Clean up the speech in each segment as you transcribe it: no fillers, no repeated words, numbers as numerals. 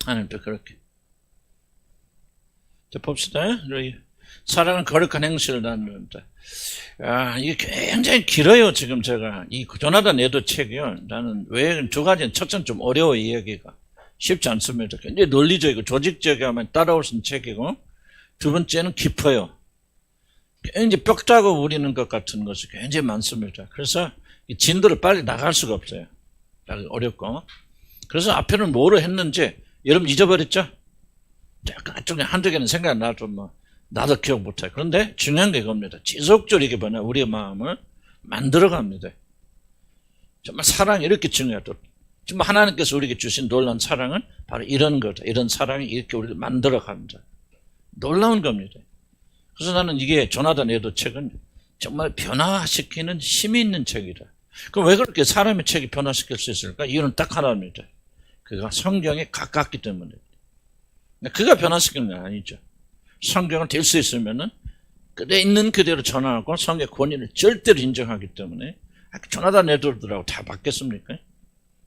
하나님도 그렇게. 자, 봅시다. 사랑은 거룩한 행실을 나누는다. 이게 굉장히 길어요. 지금 제가 이 조나단 에드워 책이요. 나는 왜 두 가지는 첫째는 좀 어려워. 이야기가 쉽지 않습니다. 굉장히 논리적이고 조직적이면 따라올 수 있는 책이고, 두 번째는 깊어요. 굉장히 뼈다고 우리는 것 같은 것이 굉장히 많습니다. 그래서 이 진도를 빨리 나갈 수가 없어요. 어렵고. 그래서 앞에는 뭐로 했는지 여러분 잊어버렸죠? 약간 한두 개는 생각나도 나도 기억 못해. 그런데 중요한 게 이겁니다. 지속적으로 이게 뭐냐, 우리의 마음을 만들어갑니다. 정말 사랑이 이렇게 중요하다. 정말 하나님께서 우리에게 주신 놀라운 사랑은 바로 이런 거다. 이런 사랑이 이렇게 우리를 만들어갑니다. 놀라운 겁니다. 그래서 나는 이게 조나단 에드워 책은 정말 변화시키는 힘이 있는 책이다. 그럼 왜 그렇게 사람의 책이 변화시킬 수 있을까? 이유는 딱 하나입니다. 그가 성경에 가깝기 때문에. 그가 변화시키는 건 아니죠. 성경을 될 수 있으면은 그대 있는 그대로 전하고 성경의 권위를 절대로 인정하기 때문에 조나단 에드워드라고 다 바뀌었습니까?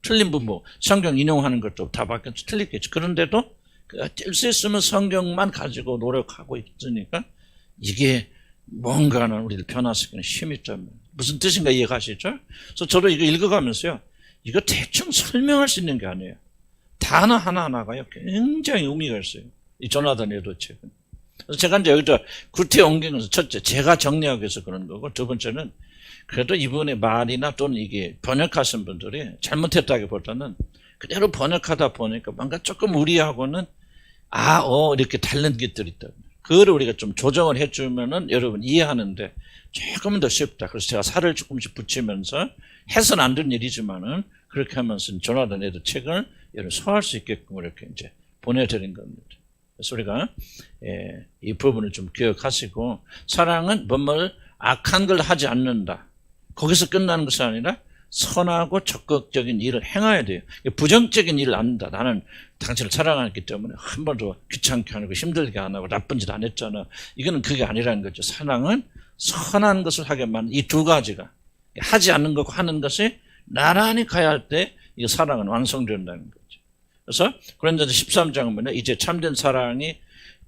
틀린 부분, 성경 인용하는 것도 다 바뀌었죠. 틀리겠죠. 그런데도 그가 될 수 있으면 성경만 가지고 노력하고 있으니까 이게 뭔가는 우리를 변화시키는 힘이 있다면 무슨 뜻인가 이해가시죠? 그래서 저도 이거 읽어가면서요, 이거 대충 설명할 수 있는 게 아니에요. 단어 하나하나가요 굉장히 의미가 있어요. 이 조나단 에드워 책은. 그래서 제가 이제 여기다 구태에 옮긴 것은 첫째, 제가 정리하기 위해서 그런 거고, 두 번째는 그래도 이분의 말이나 또는 이게 번역하신 분들이 잘못했다기보다는 그대로 번역하다 보니까 뭔가 조금 우리하고는 이렇게 다른 것들이 있다. 그거를 우리가 좀 조정을 해주면은 여러분 이해하는데 조금은 더 쉽다. 그래서 제가 살을 조금씩 붙이면서 해서는 안 되는 일이지만은 그렇게 하면서 조나단 에드워 책을 여러분 소화할 수 있게끔 이렇게 이제 보내드린 겁니다. 그래서 우리가 이 부분을 좀 기억하시고, 사랑은 뭔가 악한 걸 하지 않는다. 거기서 끝나는 것이 아니라 선하고 적극적인 일을 행해야 돼요. 부정적인 일을 안 한다. 나는 당신을 사랑하기 때문에 한 번도 귀찮게 안 하고 힘들게 안 하고 나쁜 짓 안 했잖아. 이거는 그게 아니라는 거죠. 사랑은 선한 것을 하게 만든 이 두 가지가, 하지 않는 것과 하는 것이 나란히 가야 할 때 이 사랑은 완성된다는 거죠. 그래서 고린도전서 13장은 뭐냐, 이제 참된 사랑이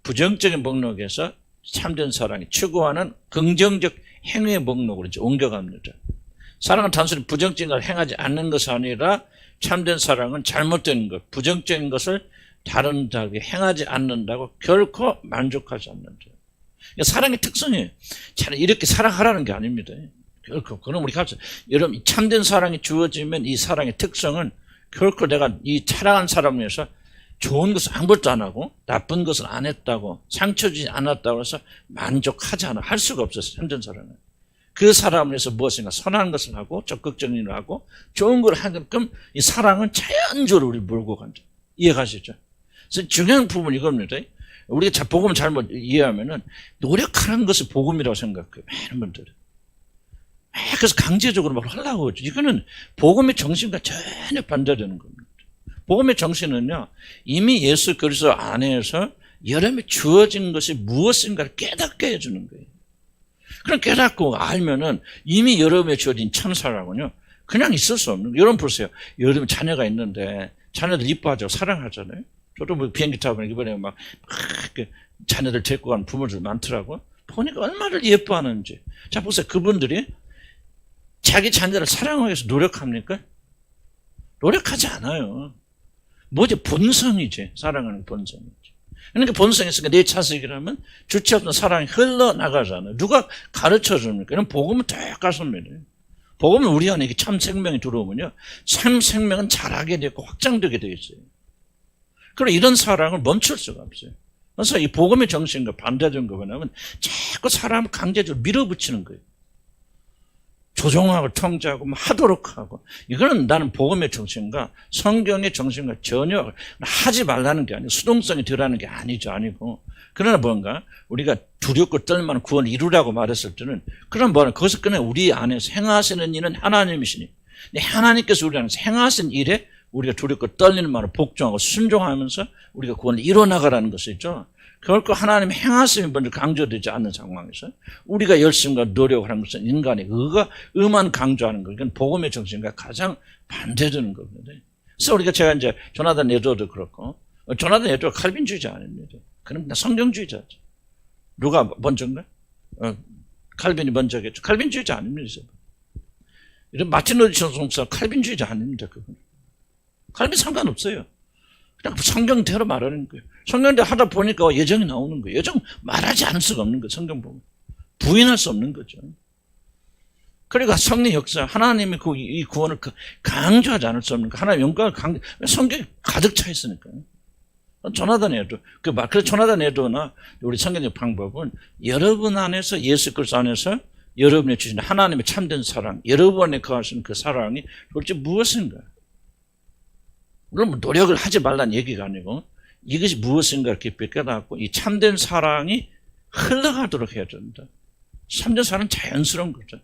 부정적인 목록에서 참된 사랑이 추구하는 긍정적 행위의 목록으로 이제 옮겨갑니다. 사랑은 단순히 부정적인 걸 행하지 않는 것이 아니라 참된 사랑은 잘못된 것, 부정적인 것을 다른 자에게 행하지 않는다고 결코 만족하지 않는다. 사랑의 특성이에요. 이렇게 사랑하라는 게 아닙니다. 결코. 그럼 우리 가서 여러분, 참된 사랑이 주어지면 이 사랑의 특성은 결코 내가 이 사랑한 사람을 위해서 좋은 것을 아무것도 안 하고 나쁜 것을 안 했다고 상처 주지 않았다고 해서 만족하지 않아. 할 수가 없었어요. 참된 사랑은. 그 사람을 위해서 무엇인가 선한 것을 하고 적극적인 일을 하고 좋은 걸 하게끔 이 사랑은 자연적으로 우리를 몰고 간다. 이해가시죠? 그래서 중요한 부분이 이겁니다. 우리가 복음을 잘못 이해하면은 노력하는 것이 복음이라고 생각해요. 많은 분들은. 그래서 강제적으로 막 하려고 하죠. 이거는 복음의 정신과 전혀 반대되는 겁니다. 복음의 정신은요, 이미 예수 그리스도 안에서 여러분이 주어진 것이 무엇인가를 깨닫게 해주는 거예요. 그럼 깨닫고 알면은 이미 여러분의 주어진 천사라고요, 그냥 있을 수 없는 거예요. 여러분 보세요. 여러분 자녀가 있는데 자녀들 이뻐하죠. 사랑하잖아요. 저도 뭐 비행기 타고 이번에 막 자녀들 데리고 가는 부모들 많더라고. 보니까 얼마나 예뻐하는지. 자, 보세요. 그분들이 자기 자녀를 사랑하기 위해서 노력합니까? 노력하지 않아요. 뭐지? 본성이지. 사랑하는 본성이지. 그러니까 본성이 있으니까 내 자식이라면 주체 없는 사랑이 흘러나가잖아요. 누가 가르쳐 줍니까? 이런 복음은 똑같습니다. 복음은 우리 안에 참 생명이 들어오면요, 참 생명은 자라게 되고 확장되게 되어 있어요. 그럼 이런 사랑을 멈출 수가 없어요. 그래서 이 복음의 정신과 반대되는 거 뭐냐면 자꾸 사람을 강제적으로 밀어붙이는 거예요. 조종하고 통제하고 하도록 하고. 이거는 나는 복음의 정신과 성경의 정신과 전혀 하지 말라는 게 아니고 수동성이 덜하는 게 아니고. 그러나 뭔가 우리가 두렵고 떨만한 구원을 이루라고 말했을 때는 그런 뭐는 거기서 그냥 우리 안에서 행하시는 일은 하나님이시니 하나님께서 우리 안에서 행하신 일에 우리가 두렵고 떨리는 말을 복종하고 순종하면서 우리가 구원을 이뤄나가라는 것이죠. 결코 하나님의 행하심이 먼저 강조되지 않는 상황에서 우리가 열심과 노력을 하는 것은 인간의 의만 강조하는 거. 이건 복음의 정신과 가장 반대되는 겁니다. 그래서 제가 이제 조나단 에드워도 그렇고 조나단 에드워가 칼빈주의자 아닙니다. 그는 그냥 성경주의자죠. 누가 먼저인가? 칼빈이 먼저겠죠. 칼빈주의자 아닙니다. 이런 마틴 루터 총사 칼빈주의자 아닙니다. 그건. 칼빈 상관없어요. 그냥 성경대로 말하는 거예요. 성경대로 하다 보니까 예정이 나오는 거예요. 예정 말하지 않을 수가 없는 거예요. 성경 보면. 부인할 수 없는 거죠. 그러니까 성령 역사, 하나님의 이 구원을 강조하지 않을 수 없는 거. 하나님의 영광을 성경이 가득 차 있으니까요. 조나단 에드, 그래서 조나단 에드나 우리 성경적 방법은 여러분 안에서 예수 그리스도 안에서 여러분이 주신 하나님의 참된 사랑, 여러분에 거하시는 그 사랑이 도대체 무엇인가? 물론 노력을 하지 말라는 얘기가 아니고 이것이 무엇인가 깊이 깨닫고 이 참된 사랑이 흘러가도록 해야 된다. 참된 사랑은 자연스러운 거죠.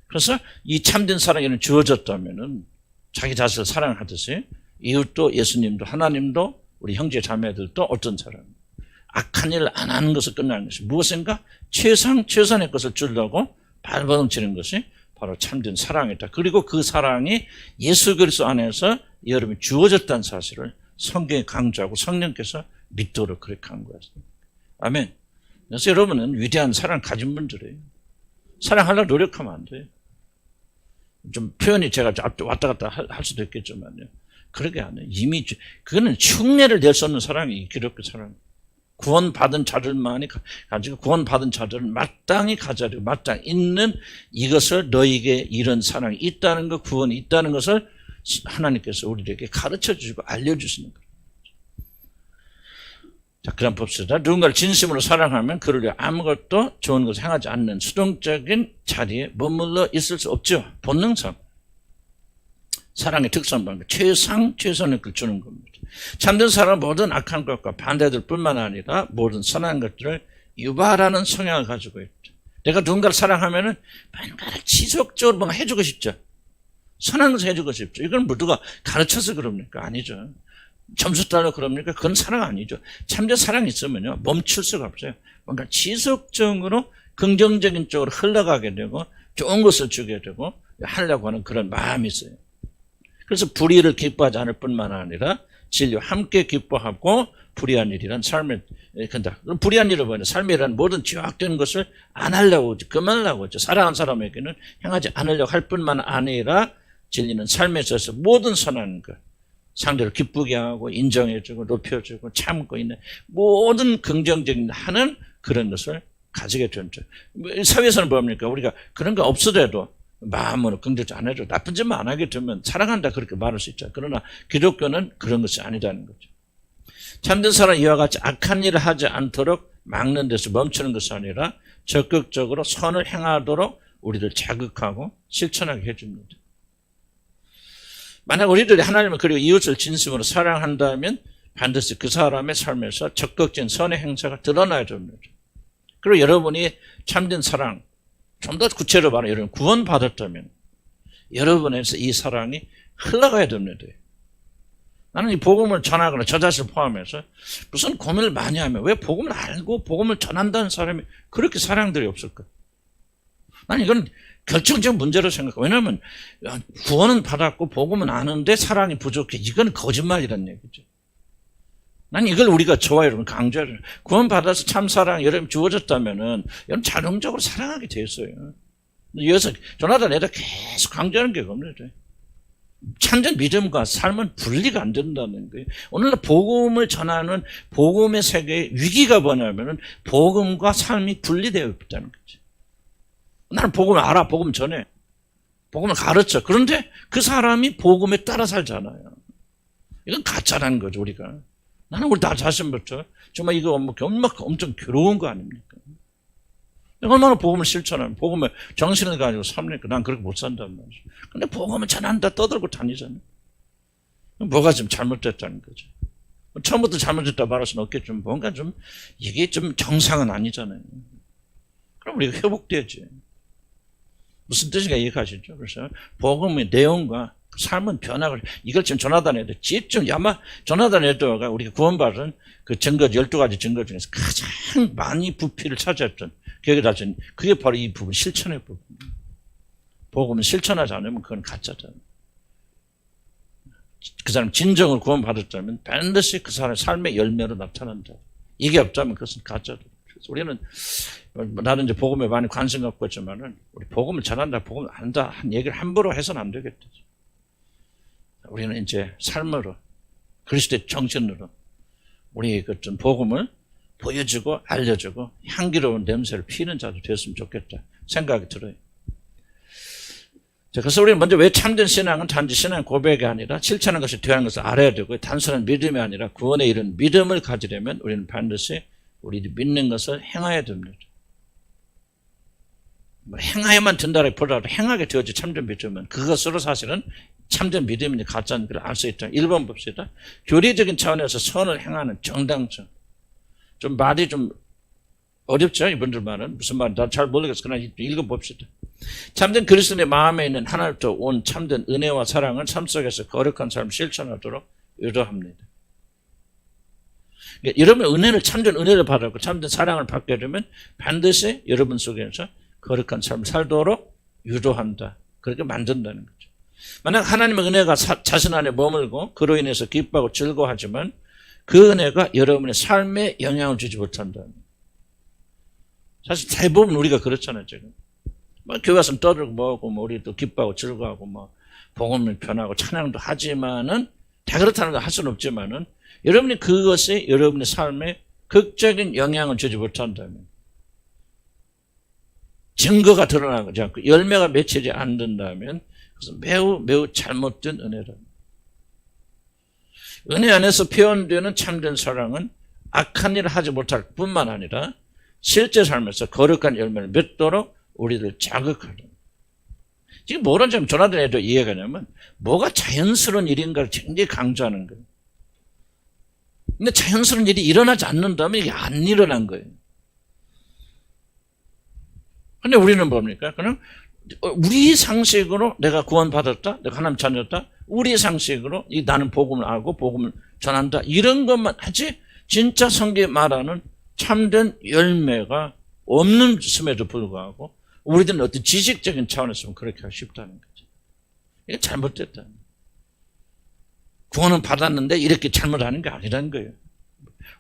그래서 이 참된 사랑에는 주어졌다면은 자기 자신을 사랑하듯이 이웃도 예수님도 하나님도 우리 형제 자매들도 어떤 사람 악한 일을 안 하는 것을 끝나는 것이 무엇인가? 최선의 것을 주려고 발버둥치는 것이 바로 참된 사랑이다. 그리고 그 사랑이 예수 그리스도 안에서 여러분이 주어졌다는 사실을 성경에 강조하고 성령께서 믿도록 그렇게 한 거였습니다. 아멘. 그래서 여러분은 위대한 사랑 가진 분들이에요. 사랑하려고 노력하면 안 돼요. 좀 표현이 제가 왔다 갔다 할 수도 있겠지만요. 그러게 안 해요. 이미 그거는 흉내를 낼 수 없는 사랑이 기독교 사랑. 구원받은 자들만이 가지고 구원받은 자들은 마땅히 가져야 마땅히 있는 이것을 너에게 이런 사랑이 있다는 것, 구원이 있다는 것을 하나님께서 우리에게 가르쳐 주시고 알려주시는 거예요. 자, 그럼 봅시다. 누군가를 진심으로 사랑하면 그를 위해 아무것도 좋은 것을 행하지 않는 수동적인 자리에 머물러 있을 수 없죠. 본능상. 사랑의 특성 방법, 최선의 것을 주는 겁니다. 참된 사랑은 모든 악한 것과 반대들 뿐만 아니라 모든 선한 것들을 유발하는 성향을 가지고 있죠. 내가 누군가를 사랑하면은 뭔가를 지속적으로 뭔가 해주고 싶죠. 선한 것을 해주고 싶죠. 이건 누가 가르쳐서 그럽니까? 아니죠. 점수 따려 그럽니까? 그건 사랑 아니죠. 참된 사랑이 있으면요, 멈출 수가 없어요. 뭔가 지속적으로 긍정적인 쪽으로 흘러가게 되고 좋은 것을 주게 되고 하려고 하는 그런 마음이 있어요. 그래서 불의를 기뻐하지 않을 뿐만 아니라 진리와 함께 기뻐하고 불의한 일이란 삶을 건다. 불의한 일을 보면 삶이란 모든 죄악된 것을 안 하려고 하죠. 그만하려고 하죠. 사랑하는 사람에게는 행하지 않으려고 할 뿐만 아니라 진리는 삶에 있어서 모든 선한 것, 상대를 기쁘게 하고 인정해주고 높여주고 참고 있는 모든 긍정적인 하는 그런 것을 가지게 된죠. 사회에서는 뭡니까? 우리가 그런 거 없어도 마음으로 긍정적 안 해도 나쁜 짓만 안 하게 되면 사랑한다 그렇게 말할 수 있죠. 그러나 기독교는 그런 것이 아니다는 거죠. 참된 사람 이와 같이 악한 일을 하지 않도록 막는 데서 멈추는 것이 아니라 적극적으로 선을 행하도록 우리를 자극하고 실천하게 해줍니다. 만약 우리들이 하나님을 그리고 이웃을 진심으로 사랑한다면 반드시 그 사람의 삶에서 적극적인 선의 행사가 드러나야 됩니다. 그리고 여러분이 참된 사랑, 좀 더 구체로 말하면 여러분 구원받았다면 여러분에서 이 사랑이 흘러가야 됩니다. 나는 이 복음을 전하거나 저 자신을 포함해서 무슨 고민을 많이 하면 왜 복음을 알고 복음을 전한다는 사람이 그렇게 사랑들이 없을까? 나는 이건 결정적 문제로 생각해요. 왜냐하면 구원은 받았고 복음은 아는데 사랑이 부족해. 이건 거짓말이라는 얘기죠. 난 이걸 우리가 좋아요, 여러분. 강조해요. 구원받아서 참사랑 여러분 주어졌다면은 여러분 자동적으로 사랑하게 되었어요. 여기서 조나단 에드워가 계속 강조하는 게 겁니다. 참된 믿음과 삶은 분리가 안 된다는 거예요. 오늘날 복음을 전하는 복음의 세계의 위기가 뭐냐면은 복음과 삶이 분리되어 있다는 거죠. 나는 복음을 알아, 복음 전해. 복음을 가르쳐. 그런데 그 사람이 복음에 따라 살잖아요. 이건 가짜라는 거죠, 우리가. 나는 우리 나 자신부터 정말 이거 엄청 괴로운 거 아닙니까? 얼마나 복음을 실천하면 복음을 정신을 가지고 삽니까? 난 그렇게 못 산단 말이죠. 근데 복음을 전한다 떠들고 다니잖아요. 뭐가 좀 잘못됐다는 거죠. 처음부터 잘못됐다 말할 수는 없겠지만 뭔가 좀 이게 좀 정상은 아니잖아요. 그럼 우리가 회복되지. 무슨 뜻인가 이해하시죠? 그래서 복음의 내용과 삶은 변화를, 이걸 지금 조나단 에드워가 집중, 아마 조나단 에드워가 우리가 구원받은 그 증거, 12가지 증거 중에서 가장 많이 부피를 차지했던, 기억에 다진, 그게 바로 이 부분, 실천의 부분. 복음을 실천하지 않으면 그건 가짜잖아요. 그 사람 진정을 구원받았다면 반드시 그 사람의 삶의 열매로 나타난다. 이게 없다면 그것은 가짜다. 그래서 우리는 나는 이제 복음에 많이 관심 갖고 있지만은 우리 복음을 전한다, 복음을 안다 한 얘기를 함부로 해서는 안 되겠다. 우리는 이제 삶으로 그리스도의 정신으로 우리의 어떤 복음을 보여주고 알려주고 향기로운 냄새를 피는 자도 되었으면 좋겠다 생각이 들어요. 자, 그래서 우리는 먼저 왜 참된 신앙은 단지 신앙 고백이 아니라 실천하는 것이 되는 것을 알아야 되고 단순한 믿음이 아니라 구원에 이른 믿음을 가지려면 우리는 반드시 우리들이 믿는 것을 행해야 됩니다. 뭐 행하여만 된다라기보다도 행하게 되어지 참된 믿음은 그것으로 사실은 참된 믿음인지 가짜인지 알 수 있다. 1번 봅시다. 교리적인 차원에서 선을 행하는 정당성. 좀 말이 좀 어렵죠? 이분들 말은. 무슨 말인지 난 잘 모르겠어. 그러나 읽어봅시다. 참된 그리스도의 마음에 있는 하나님부터 온 참된 은혜와 사랑은 삶 속에서 거룩한 삶을 실천하도록 유도합니다. 그러니까 여러분 은혜를 참된 은혜를 받았고 참된 사랑을 받게 되면 반드시 여러분 속에서 거룩한 삶을 살도록 유도한다. 그렇게 만든다는 거죠. 만약 하나님의 은혜가 자신 안에 머물고 그로 인해서 기뻐하고 즐거워하지만 그 은혜가 여러분의 삶에 영향을 주지 못한다는 거예요. 사실 대부분 우리가 그렇잖아요, 지금. 뭐 교회 와서 떠들고 뭐하고 뭐 우리도 기뻐하고 즐거워하고 뭐 복음을 변하고 찬양도 하지만은 다 그렇다는 걸 할 수는 없지만은 여러분이 그것이 여러분의 삶에 극적인 영향을 주지 못한다면 증거가 드러나지 않고 열매가 맺히지 않는다면 그것은 매우 잘못된 은혜다. 은혜 안에서 표현되는 참된 사랑은 악한 일을 하지 못할 뿐만 아니라 실제 삶에서 거룩한 열매를 맺도록 우리를 자극하는. 지금 뭐라는 점 조나단에도 이해가 되냐면 뭐가 자연스러운 일인가를 굉장히 강조하는 거예요. 근데 자연스러운 일이 일어나지 않는다면 이게 안 일어난 거예요. 근데 우리는 뭡니까? 그냥 우리 상식으로 내가 구원받았다, 내가 하나님 자녀다, 우리 상식으로 나는 복음을 알고 복음을 전한다 이런 것만 하지 진짜 성경에 말하는 참된 열매가 없는 셈에도 불구하고 우리들은 어떤 지식적인 차원에서 그렇게 하기 쉽다는 거죠. 이게 잘못됐다. 구원은 받았는데 이렇게 잘못하는 게 아니라는 거예요.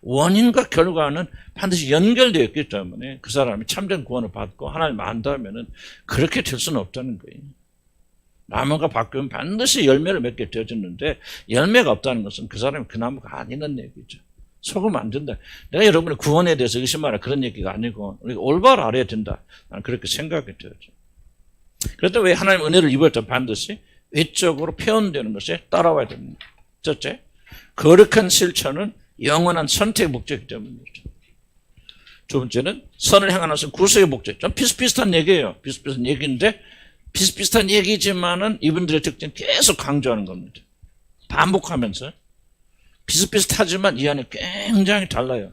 원인과 결과는 반드시 연결되어 있기 때문에 그 사람이 참된 구원을 받고 하나님 안다면은 그렇게 될 수는 없다는 거예요. 나무가 바뀌면 반드시 열매를 맺게 되어졌는데 열매가 없다는 것은 그 사람이 그 나무가 아니라는 얘기죠. 속으면 안 된다. 내가 여러분의 구원에 대해서 의심하라 그런 얘기가 아니고 우리가 올바로 알아야 된다. 나는 그렇게 생각이 되어져. 그래도 왜 하나님 은혜를 입을 때 반드시 외적으로 표현되는 것에 따라와야 됩니다. 첫째, 거룩한 실천은 영원한 선택의 목적이기 때문이죠. 두 번째는 선을 행하는 것은 구속의 목적. 좀 비슷비슷한 얘기예요. 비슷비슷한 얘기인데 비슷비슷한 얘기지만은 이분들의 특징 계속 강조하는 겁니다. 반복하면서 비슷비슷하지만 이 안에 굉장히 달라요.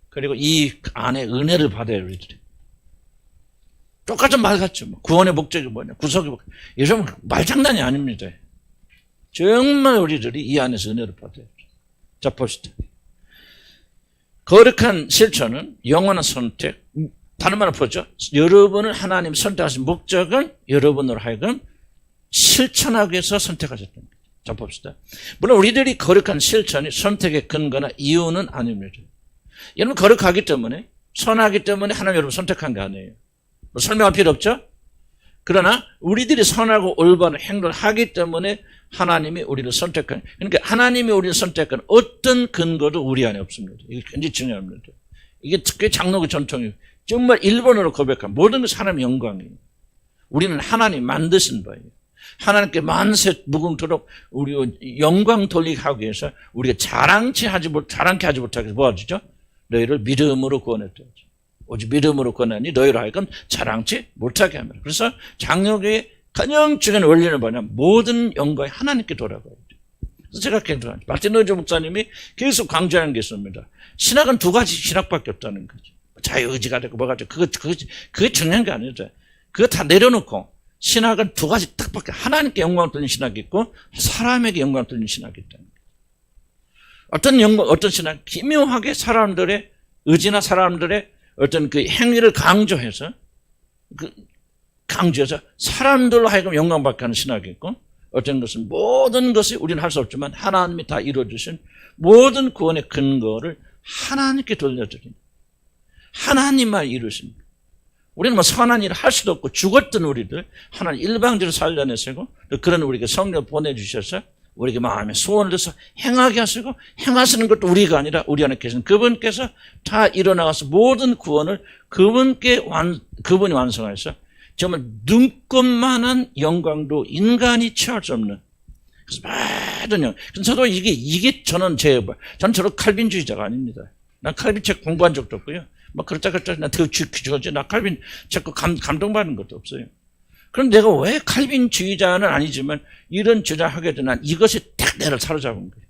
그리고 이 안에 은혜를 받아요, 우리들이. 똑같은 말 같죠. 뭐. 구원의 목적이 뭐냐, 구속의 목적. 이러면 말장난이 아닙니다. 정말 우리들이 이 안에서 은혜를 받아요. 자, 봅시다. 거룩한 실천은 영원한 선택. 다른 말로 보죠. 여러분을 하나님 선택하신 목적은 여러분으로 하여금 실천하기 위해서 선택하셨던 거예요. 자, 봅시다. 물론 우리들이 거룩한 실천이 선택의 근거나 이유는 아닙니다. 여러분 거룩하기 때문에 선하기 때문에 하나님 여러분 선택한 게 아니에요. 뭐 설명할 필요 없죠? 그러나 우리들이 선하고 올바른 행동을 하기 때문에 하나님이 우리를 선택한, 그러니까 하나님이 우리를 선택한 어떤 근거도 우리 안에 없습니다. 이게 굉장히 중요합니다. 이게 특히 장로교 전통이에요. 정말 1번으로 고백한 모든 것이 하나님의 영광이에요. 우리는 하나님 만드신 바예요. 하나님께 만세 무궁토록 우리 영광 돌리게 하기 위해서 우리가 자랑케 하지 못하게 해서 뭐 하죠? 너희를 믿음으로 구원했다. 오직 믿음으로 구원하니 너희로 하여금 자랑치 못하게 합니다. 그래서 장로교의 가장 중요한 원리는 뭐냐? 모든 영광이 하나님께 돌아가요. 그래서 제가 굉장히 마틴 로이저 목사님이 계속 강조하는 게 있습니다. 신학은 두 가지 신학밖에 없다는 거죠. 자유의지가 되고 뭐가 되고 그게 중요한 게 아니죠. 그거 다 내려놓고 신학은 두 가지 딱밖에, 하나님께 영광을 돌리는 신학이 있고 사람에게 영광을 돌리는 신학이 있다는 거예요. 어떤 신학, 기묘하게 사람들의 의지나 사람들의 어떤 그 행위를 강조해서 사람들로 하여금 영광받게 하는 신학이 있고, 어떤 것은 모든 것이 우리는 할 수 없지만 하나님이 다 이루어주신 모든 구원의 근거를 하나님께 돌려드립니다. 하나님만 이루십니다. 우리는 뭐 선한 일을 할 수도 없고 죽었던 우리들 하나님 일방적으로 살려내시고 그런 우리에게 성령을 보내주셔서 우리에게 마음의 소원을 넣어서 행하게 하시고 행하시는 것도 우리가 아니라 우리 안에 계신 그분께서 다 일어나가서 모든 구원을 그분이 완성하셔서 정말 눈꽃만한 영광도 인간이 취할 수 없는 그래서 모든 영. 저도 이게 저는 저는 칼빈주의자가 아닙니다. 난 칼빈 책 공부한 적도 없고요. 뭐 그렇다 나더 죽지 나 칼빈 책 감동받는 것도 없어요. 그럼 내가 왜 칼빈주의자는 아니지만 이런 주장하게 된 난 이것이 딱 나를 사로잡은 거예요.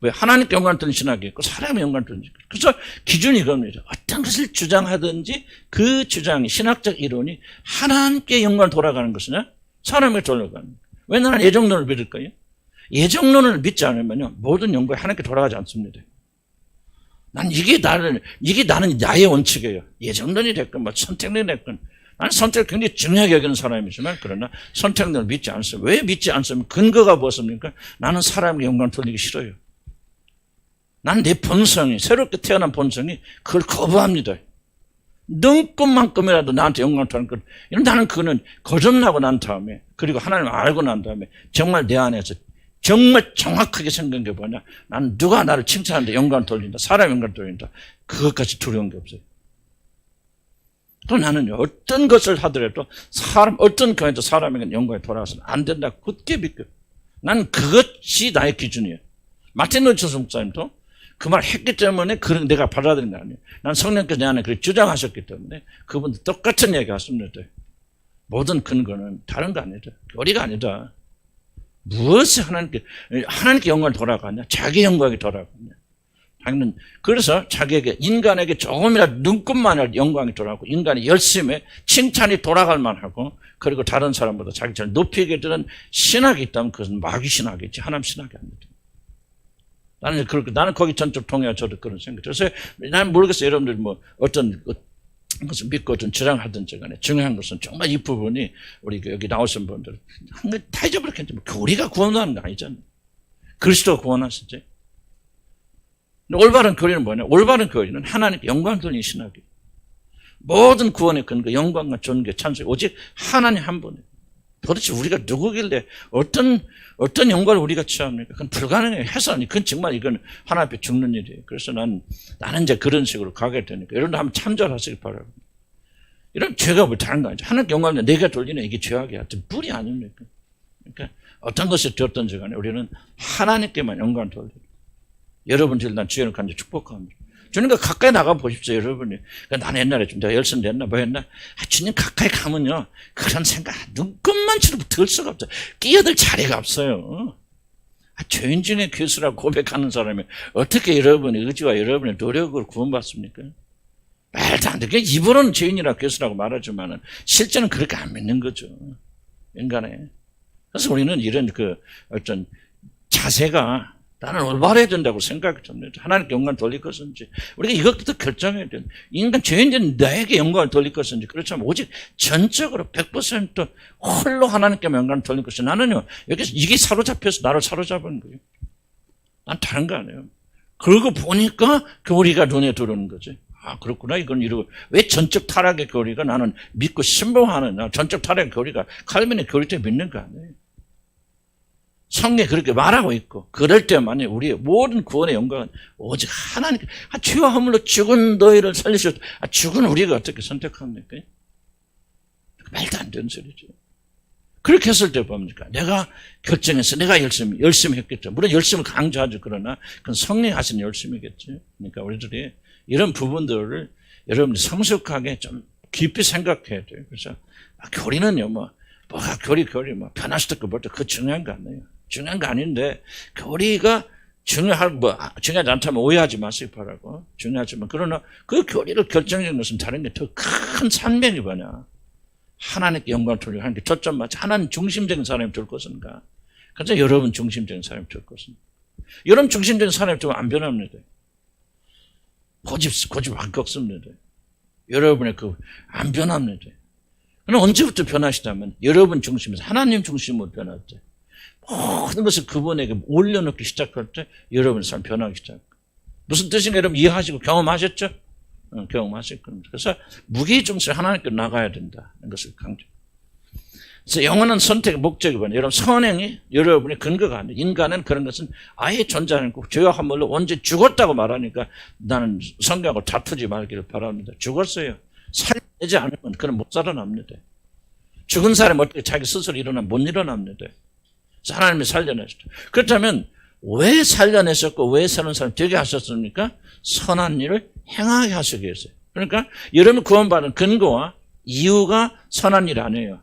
왜 하나님께 영광 드는 신학이 있고 사람의 영광 드는 신학이 있고. 그래서 기준이 이겁니다. 어떤 것을 주장하든지 그 주장이 신학적 이론이 하나님께 영광 돌아가는 것이냐 사람에게 돌아가는 거예요. 왜 나는 예정론을 믿을까요? 예정론을 믿지 않으면요 모든 영광이 하나님께 돌아가지 않습니다. 이게 나는 나의 원칙이에요. 예정론이 됐건 뭐 선택론이 됐건 나는 선택을 굉장히 중요하게 여기는 사람이지만 그러나 선택론을 믿지 않습니다. 왜 믿지 않습니까? 근거가 무엇입니까? 나는 사람에게 영광 돌리기 싫어요. 나는 내 본성이 새롭게 태어난 본성이 그걸 거부합니다. 눈꽃만큼이라도 나한테 영광 돌리는 것 이런 나는 그거는 거듭나고 난 다음에 그리고 하나님을 알고 난 다음에 정말 내 안에서 정말 정확하게 생각한 게 뭐냐 나는 누가 나를 칭찬하는데 영광을 돌린다 사람 영광을 돌린다 그것까지 두려운 게 없어요. 또 나는 어떤 것을 하더라도 어떤 경우에도 사람에게 영광이 돌아가서는 안 된다 굳게 믿고 나는 그것이 나의 기준이에요. 마틴 루터 목사님도 그 말 했기 때문에 그런 내가 받아들인 거 아니에요. 난 성령께서 내 안에 그렇게 주장하셨기 때문에 그분도 똑같은 얘기 하십니다. 모든 근거는 다른 거 아니다. 교리가 아니다. 무엇이 하나님께 영광을 돌아가냐? 자기 영광이 돌아가냐? 당연히 그래서 자기에게 인간에게 조금이라도 눈꽃만이라도 영광이 돌아가고 인간의 열심에 칭찬이 돌아갈 만하고 그리고 다른 사람보다 자기처럼 높이게 되는 신학이 있다면 그것은 마귀 신학이지 하나님 신학이 아닙니다. 나는 거기 전적 동의하고 저도 그런 생각. 그래서 나는 모르겠어요. 여러분들 뭐 어떤 것을 믿고 어떤 주장하든지 간에 중요한 것은 정말 이 부분이 우리 여기 나오신 분들 다 잊어버렸겠지. 뭐 교리가 구원하는 거 아니잖아요. 그리스도가 구원하시지. 올바른 교리는 뭐냐? 올바른 교리는 하나님께 영광 돌리는 신학이에요. 모든 구원의 근거, 영광과 존귀, 찬송 오직 하나님 한 분이에요. 도대체 우리가 누구길래 어떤 영광을 우리가 취합니까? 그건 불가능해요. 해서는 그건 정말 이건 하나님 앞에 죽는 일이에요. 그래서 나는 이제 그런 식으로 가게 되니까 여러분들 한번 참조하시기 바랍니다. 이런 죄가 뭐 다른 거 아니죠. 하나님께 영광을 내가 돌리는 이게 죄악이야. 뿔이 아닙니까? 그러니까 어떤 것이 되었든지 간에 우리는 하나님께만 영광을 돌리고 여러분들 난 주연을 간절히 축복합니다. 주님과 가까이 나가 보십시오, 여러분이. 그러니까 나는 옛날에 좀 내가 열심히 됐나, 뭐 했나. 주님 가까이 가면요, 그런 생각, 눈끝만치도 들 수가 없어요. 끼어들 자리가 없어요. 죄인 중에 교수라고 고백하는 사람이 어떻게 여러분의 의지와 여러분의 노력을 구원받습니까? 말도 안 돼. 입으로는 죄인이라고 교수라고 말하지만은 실제는 그렇게 안 믿는 거죠. 인간에. 그래서 우리는 이런 어떤 자세가 나는 올바라야 된다고 생각이 듭니다. 하나님께 영광을 돌릴 것인지 우리가 이것부터 결정해야 돼요. 인간 죄인들은 나에게 영광을 돌릴 것인지 그렇지 않으면 오직 전적으로 100% 홀로 하나님께 영광을 돌릴 것인지 나는요 여기서 이게 사로잡혀서 나를 사로잡은 거예요. 난 다른 거 아니에요. 그러고 보니까 교리가 눈에 들어오는 거지. 아 그렇구나 이건 이러고 왜 전적 타락의 교리가 나는 믿고 신봉하느냐. 전적 타락의 교리가 칼빈의 교리 때문에 믿는 거 아니에요. 성경에 그렇게 말하고 있고 그럴 때만이 우리의 모든 구원의 영광은 오직 하나님께 죄와 허물로 죽은 너희를 살리셨다. 죽은 우리가 어떻게 선택합니까? 말도 안 되는 소리죠. 그렇게 했을 때 뭡니까? 내가 결정해서 내가 열심히 했겠죠. 물론 열심을 강조하죠. 그러나 그건 성령이 하신 열심이겠죠. 그러니까 우리들이 이런 부분들을 여러분들이 성숙하게 좀 깊이 생각해야 돼요. 그래서 교리는요 뭐가 교리 변할 수도 있고 뭐 그거 중요한 거 아니에요. 중요한 거 아닌데 교리가 중요하지 않다면 오해하지 마시기 바라고. 중요하지만 그러나 그 교리를 결정적인 것은 다른 게 더 큰 산맥이 뭐냐. 하나님께 영광을 돌리고 하나님께 초점 맞춰 하나님 중심적인 사람이 될 것인가. 그래서 여러분 중심적인 사람이 될 것인가. 여러분 중심적인 사람이 좀 안 변합니다. 고집 안 꺾습니다. 여러분의 안 변합니다. 언제부터 변하시다면 여러분 중심에서 하나님 중심으로 변할 때, 모든 것을 그분에게 올려놓기 시작할 때 여러분의 삶 변하기 시작합니다. 무슨 뜻인가 여러분 이해하시고 경험하셨죠? 경험하실 겁니다. 그래서 무게중심 하나님께 나가야 된다는 것을 강조. 그래서 영원한 선택의 목적이 뭐냐? 여러분 선행이 여러분의 근거가 아니에요. 인간은 그런 것은 아예 존재하는 거고 죄와 함물로 언제 죽었다고 말하니까 나는 성경하고 다투지 말기를 바랍니다. 죽었어요. 살려내지 않으면 그는 못 살아납니다. 죽은 사람이 어떻게 자기 스스로 일어나면 못 일어납니다. 하나님이 살려내셨다. 그렇다면 왜 살려내셨고 왜 새로운 사람 되게 하셨습니까? 선한 일을 행하게 하시기 위해서요. 그러니까 여러분 구원받은 근거와 이유가 선한 일 아니에요.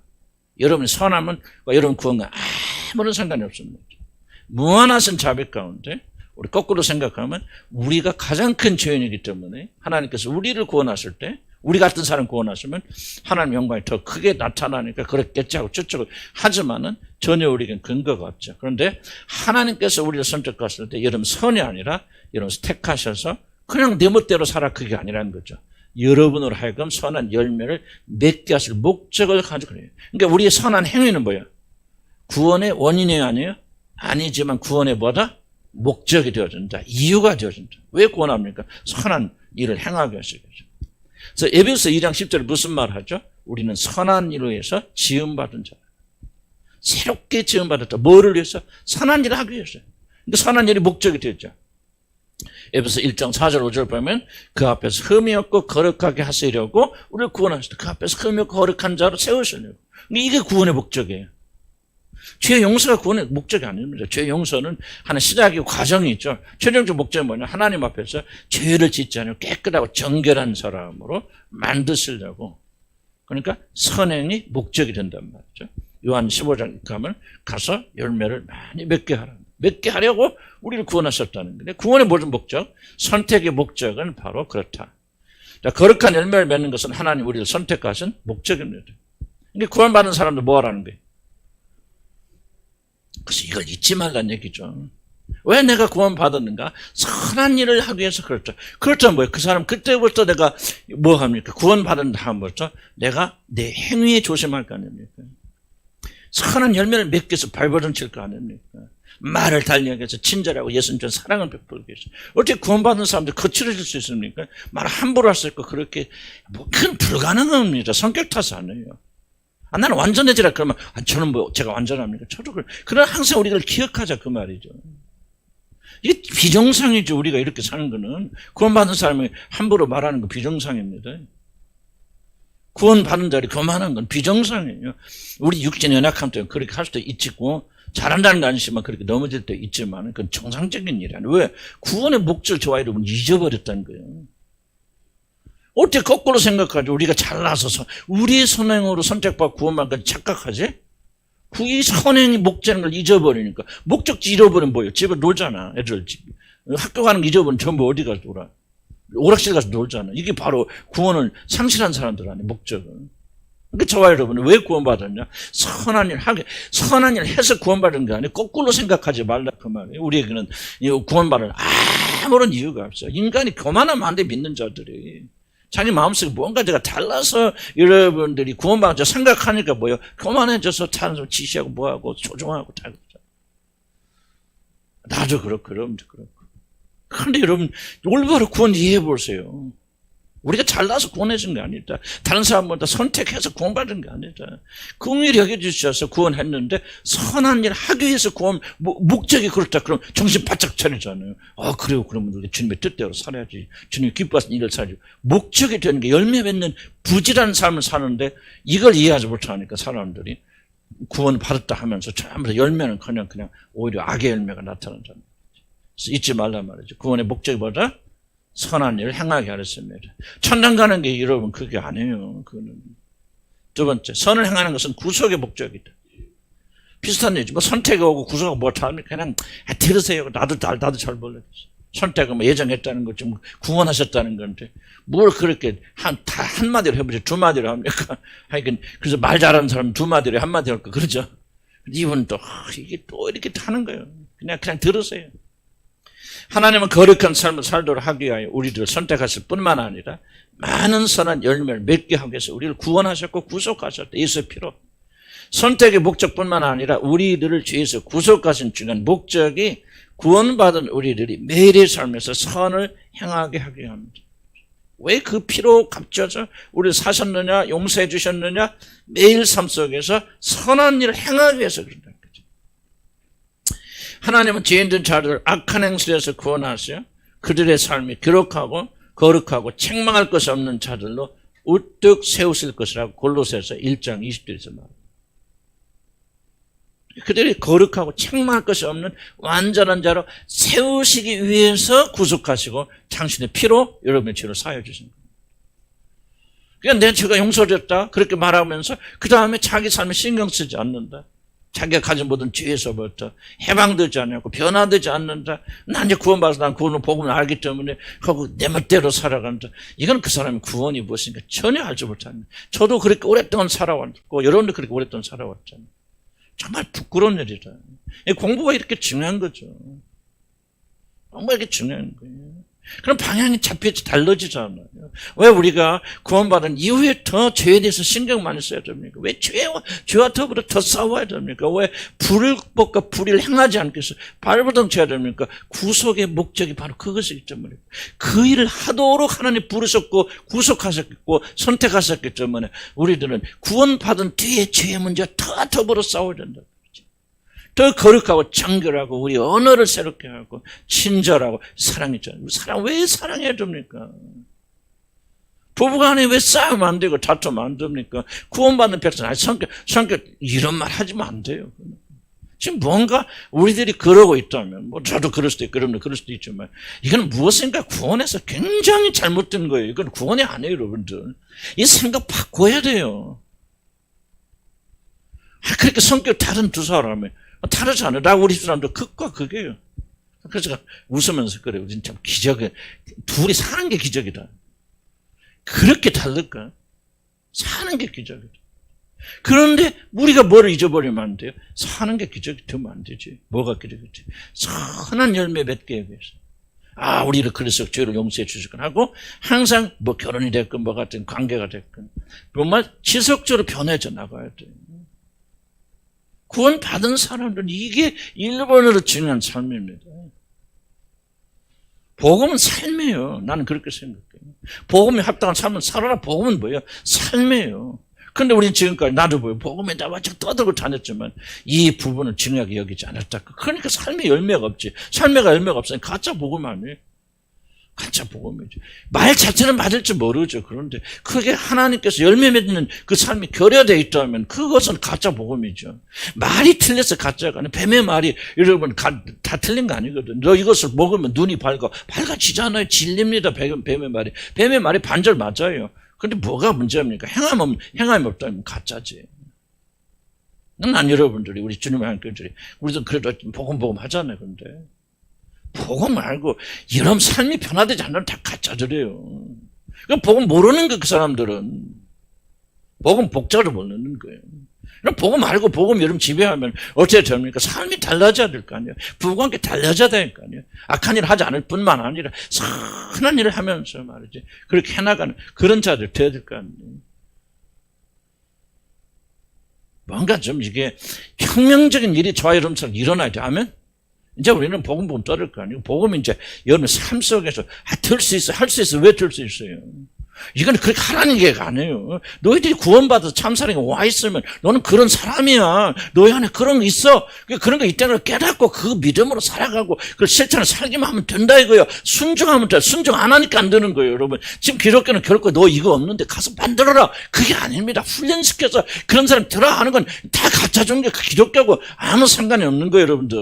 여러분의 선함은 여러분 구원과 아무런 상관이 없습니다. 무한하신 자비 가운데 우리 거꾸로 생각하면 우리가 가장 큰 죄인이기 때문에 하나님께서 우리를 구원하실 때 우리 같은 사람 구원하시면 하나님 영광이 더 크게 나타나니까 그렇겠지 하고 저쪽을 하지만은 전혀 우리에겐 근거가 없죠. 그런데 하나님께서 우리를 선택하실 때 여러분 선이 아니라 여러분 택하셔서 그냥 내 멋대로 살아 그게 아니라는 거죠. 여러분으로 하여금 선한 열매를 맺게 하실 목적을 가지고 그래요. 그러니까 우리의 선한 행위는 뭐예요? 구원의 원인이 아니에요? 아니지만 구원의 뭐다? 목적이 되어준다. 이유가 되어준다. 왜 구원합니까? 선한 일을 행하게 하시겠죠. 그래서 에베소 2장 10절에 무슨 말 하죠? 우리는 선한 일을 위해서 지음받은 자. 새롭게 지음받았다. 뭐를 위해서? 선한 일을 하기 위해서. 그러니까 선한 일이 목적이 되었죠. 에베소 1장 4절 5절 보면 그 앞에서 흠이 없고 거룩하게 하시려고 우리를 구원하셨다. 그 앞에서 흠이 없고 거룩한 자로 세우시려고. 이게 구원의 목적이에요. 죄 용서가 구원의 목적이 아닙니다. 죄 용서는 하는 시작이고 과정이 있죠. 최종적 목적은 뭐냐? 하나님 앞에서 죄를 짓지 않고 깨끗하고 정결한 사람으로 만드시려고. 그러니까 선행이 목적이 된단 말이죠. 요한 15장 가면 가서 열매를 많이 맺게 하라. 맺게 하려고 우리를 구원하셨다는 거예요. 구원의 모든 목적, 선택의 목적은 바로 그렇다. 자, 거룩한 열매를 맺는 것은 하나님 우리를 선택하신 목적입니다. 그러니까 구원받은 사람들 뭐 하라는 거예요? 그래서 이걸 잊지 말라는 얘기죠. 왜 내가 구원받았는가? 선한 일을 하기 위해서 그렇죠. 그렇다면 뭐예요? 그 사람 그때부터 내가 뭐 합니까? 구원받은 다음부터 내가 내 행위에 조심할 거 아닙니까? 선한 열매를 맺기 위해서 발버둥 칠 거 아닙니까? 말을 달리하기 위해서 친절하고 예수님처럼 사랑을 베풀기 위해서. 어떻게 구원받은 사람들 거칠어질 수 있습니까? 말 함부로 할 수 있고 그렇게 그건 불가능한 겁니다. 성격 탓이 아니에요. 나는 완전해지라 그러면 저는 뭐 제가 완전합니까? 저도 그러나 항상 우리가 기억하자 그 말이죠. 이게 비정상이죠. 우리가 이렇게 사는 거는 구원받은 사람이 함부로 말하는 거 비정상입니다. 구원받은 자리 교만한 건 비정상이에요. 우리 육신이 연약한 때는 그렇게 할 수도 있고 잘한다는 거 아니지만 그렇게 넘어질 때 있지만 그건 정상적인 일이 아니에요. 왜? 구원의 목적을 저와 여러분 잊어버렸다는 거예요. 어떻게 거꾸로 생각하죠? 우리가 잘나서서 우리의 선행으로 선택받고 구원받고 착각하지? 그게 선행이 목적인 걸 잊어버리니까. 목적지 잃어버리면 뭐예요? 집에 놀잖아. 애들 집. 학교 가는 거 잊어버리면 전부 어디 가서 놀아? 오락실 가서 놀잖아. 이게 바로 구원을 상실한 사람들 아니에요. 목적은. 그러니까 저와 여러분은 왜 구원받았냐? 선한 일 하게, 선한 일 해서 구원받은 게 아니에요. 거꾸로 생각하지 말라 그 말이에요. 우리에게는 구원받을 아무런 이유가 없어요. 인간이 교만하면 안 돼, 믿는 자들이. 자기 마음속에 뭔가 내가 달라서 여러분들이 구원받았죠 생각하니까 뭐예요? 교만해져서 다른 사람 지시하고 뭐하고 조종하고 다 그러죠. 나도 그렇고 여러분도 그렇고. 그런데 여러분 올바로 구원 이해해 보세요. 우리가 잘나서 구원해준 게 아니다. 다른 사람보다 선택해서 구원받은 게 아니다. 긍휼히 여겨주셔서 구원했는데 선한 일 하기 위해서 구원 목적이 그렇다. 그럼 정신 바짝 차리잖아요. 그래요. 그러면 우리 주님의 뜻대로 살아야지. 주님이 기뻐하시는 일을 살아야지. 목적이 되는 게 열매 맺는 부지런한 삶을 사는데 이걸 이해하지 못하니까 사람들이 구원 받았다 하면서 전부 다 열매는 그냥 오히려 악의 열매가 나타난다는 거죠. 그래서 잊지 말란 말이죠. 구원의 목적이 뭐다? 선한 일을 행하게 하셨습니다. 천당 가는 게 여러분 그게 아니에요. 그거는. 두 번째, 선을 행하는 것은 구속의 목적이다. 비슷한 얘기죠. 뭐 선택이 오고 구속하고 뭐 다릅니까? 그냥 들으세요. 나도 잘 몰라요. 선택은 뭐 예정했다는 거지, 뭐 구원하셨다는 건데 뭘 그렇게 한마디로 해보죠. 두 마디로 합니까? 하여간 그래서 말 잘하는 사람은 두 마디로 한마디로 할까 그러죠. 이분 또 이게 또 이렇게 하는 거예요. 그냥 들으세요. 하나님은 거룩한 삶을 살도록 하기 위하여 우리들을 선택하실 뿐만 아니라 많은 선한 열매를 맺게 하기 위해서 우리를 구원하셨고 구속하셨다. 예수의 피로. 선택의 목적뿐만 아니라 우리들을 죄에서 구속하신 중요한 목적이 구원받은 우리들이 매일의 삶에서 선을 행하게 하게 합니다. 왜 그 피로 값져서 우리를 사셨느냐, 용서해 주셨느냐, 매일 삶 속에서 선한 일을 행하기 위해서 그런다는 거죠. 하나님은 죄인된 자들을 악한 행실에서 구원하시어 그들의 삶이 기록하고 거룩하고 책망할 것이 없는 자들로 우뚝 세우실 것이라고 골로새서 1장 20절에서 말합니다. 그들이 거룩하고 책망할 것이 없는 완전한 자로 세우시기 위해서 구속하시고 당신의 피로 여러분의 죄를 사하여 주신 겁니다. 그러니까 내 죄가 용서됐다 그렇게 말하면서 그 다음에 자기 삶에 신경 쓰지 않는다. 자기가 가진 모든 죄에서부터 해방되지 않고 변화되지 않는다. 난 이제 구원받아서 난 구원을 복음을 알기 때문에 하고 내 멋대로 살아간다. 이건 그 사람의 구원이 무엇인가 전혀 알지 못합니다. 저도 그렇게 오랫동안 살아왔고 여러분도 그렇게 오랫동안 살아왔잖아요. 정말 부끄러운 일이다. 공부가 이렇게 중요한 거죠. 공부가 이렇게 중요한 거예요. 그럼 방향이 잡혀지 달라지잖아요. 왜 우리가 구원받은 이후에 더 죄에 대해서 신경 많이 써야 됩니까? 왜 죄와 더불어 더 싸워야 됩니까? 왜 불법과 불의를 행하지 않기 위해서 발버둥쳐야 됩니까? 구속의 목적이 바로 그것이기 때문에 그 일을 하도록 하나님 부르셨고 구속하셨고 선택하셨기 때문에 우리들은 구원받은 뒤에 죄의 문제와 더 더불어 싸워야 된다. 더 거룩하고 정결하고 우리 언어를 새롭게 하고 친절하고 사랑이잖아요. 사랑 왜 사랑해야 됩니까? 부부간에 왜 싸우면 안 되고 다투면 안 됩니까? 구원받는 백성 아니 성격 이런 말 하시면 안 돼요. 지금 뭔가 우리들이 그러고 있다면 뭐 저도 그럴 수도 있고 여러분도 그럴 수도 있지만 이건 무엇인가 구원에서 굉장히 잘못된 거예요. 이건 구원이 아니에요, 여러분들. 이 생각 바꿔야 돼요. 그렇게 성격 다른 두 사람이 다르잖아요. 나 우리 사람도 극과 극이에요. 그래서 웃으면서 그래요. 우린 참 기적이야. 둘이 사는 게 기적이다. 그렇게 다를까? 사는 게 기적이다. 그런데 우리가 뭐를 잊어버리면 안 돼요? 사는 게 기적이 되면 안 되지. 뭐가 기적이지? 선한 열매 맺게 위해서. 아, 우리를 그래서 죄를 용서해 주시건 하고 항상 뭐 결혼이 됐건 뭐 같은 관계가 됐건 정말 지속적으로 변해져 나가야 돼요. 구원받은 사람들은 이게 1번으로 중요한 삶입니다. 복음은 삶이에요. 나는 그렇게 생각해요. 복음에 합당한 삶은 살아라. 복음은 뭐예요? 삶이에요. 그런데 우리는 지금까지 나도 보여 복음에 나와서 떠들고 다녔지만 이 부분을 중요하게 여기지 않았다. 그러니까 삶의 열매가 없지. 삶의 열매가 없으니까 가짜 복음 아니에요. 가짜 복음이죠. 말 자체는 맞을지 모르죠. 그런데 그게 하나님께서 열매 맺는 그 삶이 결여되어 있다면 그것은 가짜 복음이죠. 말이 틀려서 가짜가 아니라 뱀의 말이 여러분 다 틀린 거 아니거든. 너 이것을 먹으면 눈이 밝아지잖아요. 진립니다. 뱀의 말이. 뱀의 말이 반절 맞아요. 그런데 뭐가 문제입니까? 행함이 없다면 가짜지. 난 여러분들이 우리 주님의 하나님들이 우리도 그래도 복음 하잖아요. 그런데 복음 알고 이런 삶이 변화되지 않으면 다 가짜들이에요. 그럼 복음 모르는 거 그 사람들은. 복음 복자를 모르는 거예요. 그럼 복음 알고 복음 여러분 지배하면 어떻게 됩니까? 삶이 달라져야 될 거 아니에요. 부부가 함께 달라져야 될 거 아니에요. 악한 일을 하지 않을 뿐만 아니라 선한 일을 하면서 말이지. 그렇게 해나가는 그런 자들 돼야 될 거 아니에요. 뭔가 좀 이게 혁명적인 일이 저와 여러분처럼 일어나야 돼. 아멘? 이제 우리는 복음 떠들 거 아니고 복음이 이제 여러분 삶 속에서 들 수 있어, 할 수 있어. 왜 들 수 있어요? 이건 그렇게 하라는 게 아니에요. 너희들이 구원받아서 참사랑에 와 있으면 너는 그런 사람이야. 너희 안에 그런 거 있어. 그런 거 있다는 걸 깨닫고 그 믿음으로 살아가고 그 실천을 살기만 하면 된다 이거예요. 순종하면 돼. 순종 안 하니까 안 되는 거예요, 여러분. 지금 기독교는 결코 너 이거 없는데 가서 만들어라. 그게 아닙니다. 훈련시켜서 그런 사람 들어 하는 건 다 가짜 종교 기독교하고 아무 상관이 없는 거예요, 여러분들.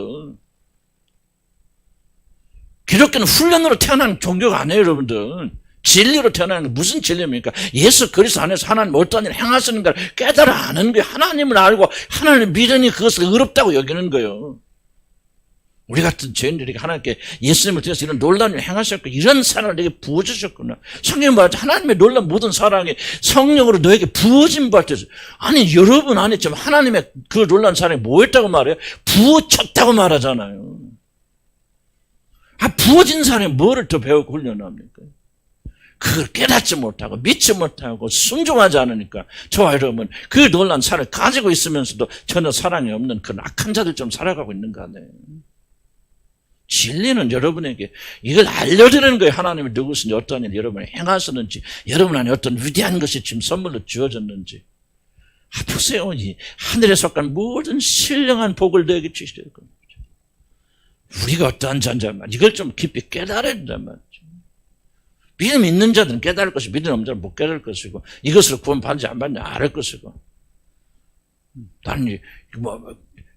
기독교는 훈련으로 태어난 종교가 아니에요, 여러분들. 진리로 태어나는 게 무슨 진리입니까? 예수 그리스도 안에서 하나님 어떤 일을 행하시는가를 깨달아 아는 거예요. 하나님을 알고 하나님을 믿으니 그것을 의롭다고 여기는 거예요. 우리 같은 죄인들이 하나님께 예수님을 통해서 이런 놀라운 일을 행하셨고 이런 사랑을 내게 부어주셨구나. 성경이 말하죠. 하나님의 놀라운 모든 사랑이 성령으로 너에게 부어진 바 같아서. 아니 여러분 안에 지금 하나님의 그 놀라운 사랑이 뭐였다고 말해요? 부어쳤다고 말하잖아요. 부어진 사람이 뭐를 더 배우고 훈련합니까? 그걸 깨닫지 못하고 믿지 못하고 순종하지 않으니까 저와 여러분 그 놀란 살을 가지고 있으면서도 전혀 사랑이 없는 그런 악한 자들처럼 살아가고 있는 거 아니에요. 진리는 여러분에게 이걸 알려드리는 거예요. 하나님이 누구신지 어떤 일 여러분이 행하셨는지 여러분 안에 어떤 위대한 것이 지금 선물로 주어졌는지 보세요. 이 하늘에 속한 모든 신령한 복을 너에게 주시려 겁니다. 우리가 어떠한 자인지 이걸 좀 깊이 깨달아야 된단 말이죠. 믿음 있는 자들은 깨달을 것이고 믿음 없는 자는 못 깨달을 것이고 이것으로 구원받는지 안 받는지 알 것이고 나는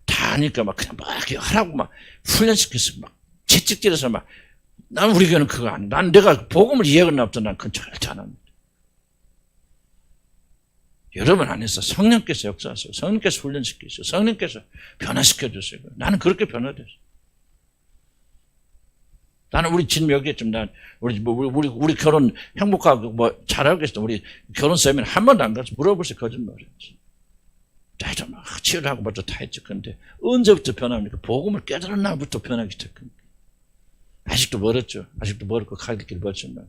다 하니까 막 그냥 막 이렇게 하라고 막 훈련시켜서 막 채찍질해서 막 난 우리 교회는 그거 아니야. 난 내가 복음을 이해하거나 없던 난 그건 절대 안 합니다. 여러분 안에서 성령께서 역사하세요. 성령께서 훈련시키세요. 성령께서 변화시켜 주세요. 나는 그렇게 변화됐어요. 나는 우리 진묘기에 좀, 우리 결혼 행복하고 잘하겠어. 우리 결혼 세미나 한 번도 안 가서 물어보세요. 거짓말이었지. 좀 치료하고 뭐도 다 했지. 근데 언제부터 변합니까? 복음을 깨달았나부터 변하기 시작합니다. 아직도 멀었죠. 아직도 멀었고 갈 길 멀지만.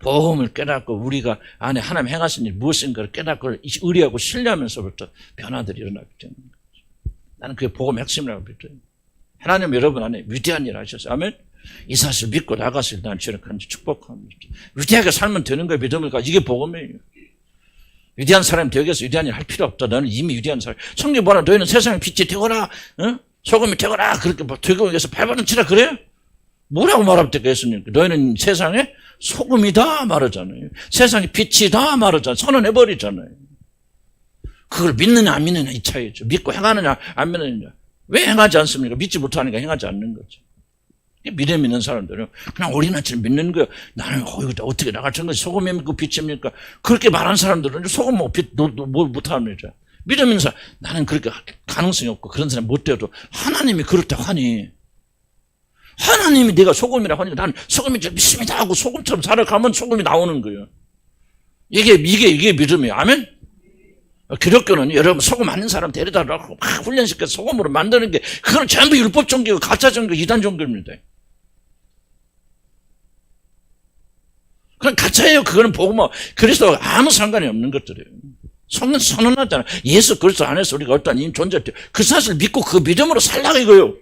복음을 깨닫고 우리가 안에 하나님 행하신 일 무엇인가를 깨닫고 의리하고 신뢰하면서부터 변화들이 일어나기 때문에. 나는 그게 복음의 핵심이라고 믿어요. 하나님 여러분 안에 위대한 일 하셨어요. 아멘? 이 사실 믿고 나가서 난 저는 간절히 축복합니다. 위대하게 살면 되는 거예요. 믿음을 가지고. 이게 복음이에요. 위대한 사람이 되기 위해서 위대한 일 할 필요 없다. 너는 이미 위대한 사람. 성경 뭐라 너희는 세상의 빛이 되거라. 소금이 되거라. 그렇게 되기 위해서 발버둥 치라 그래요? 뭐라고 말합니까 예수님? 너희는 세상의 소금이다 말하잖아요. 세상의 빛이다 말하잖아요. 선언해버리잖아요. 그걸 믿느냐 안 믿느냐 이 차이죠. 믿고 행하느냐 안 믿느냐. 왜 행하지 않습니까? 믿지 못하니까 행하지 않는 거죠. 믿음 있는 사람들은 그냥 어린아이처럼 믿는 거예요. 나는 이거 어떻게 나갈 텐가 소금입니까 빛입니까? 그렇게 말하는 사람들은 소금 뭐 못합니다. 믿음 있는 사람 나는 그렇게 가능성이 없고 그런 사람 못 되어도 하나님이 그렇다고 하니 하나님이 내가 소금이라고 하니까 나는 소금이 믿습니다 하고 소금처럼 살아가면 소금이 나오는 거예요. 이게 믿음이에요. 아멘? 기독교는 여러분 소금 아닌 사람 데려다라고 막 훈련시켜서 소금으로 만드는 게 그건 전부 율법 종교고 가짜 종교, 이단 종교입니다. 그건 가짜예요. 그거는 복음하고 그리스도와 아무 상관이 없는 것들이에요. 성령 선언하잖아요. 예수 그리스도 안에서 우리가 어떠한 임 존재할 때 그 사실을 믿고 그 믿음으로 살라고 이거예요.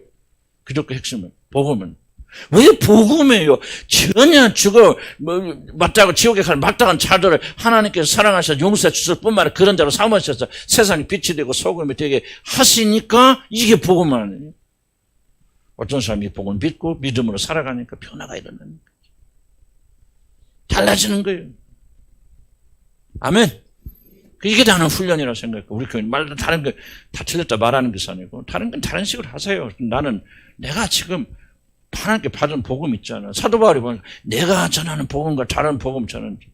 기독교 핵심은 복음은. 왜 복음이에요? 전혀 맞다고 지옥에 가는 마땅한 자들을 하나님께서 사랑하셔서 용서해 주실 뿐만 아니라 그런 자로 삼으셔서 세상이 빛이 되고 소금이 되게 하시니까 이게 복음 아니에요. 어떤 사람이 복음을 믿고 믿음으로 살아가니까 변화가 일어나는 거예요. 달라지는 거예요. 아멘. 이게 나는 훈련이라고 생각해요. 우리 교회는 말도 다른 거 다 틀렸다 말하는 것이 아니고 다른 건 다른 식으로 하세요. 나는 내가 지금 하나님께 받은 복음 있잖아. 사도 바울이 보니까 내가 전하는 복음과 다른 복음 전하는지.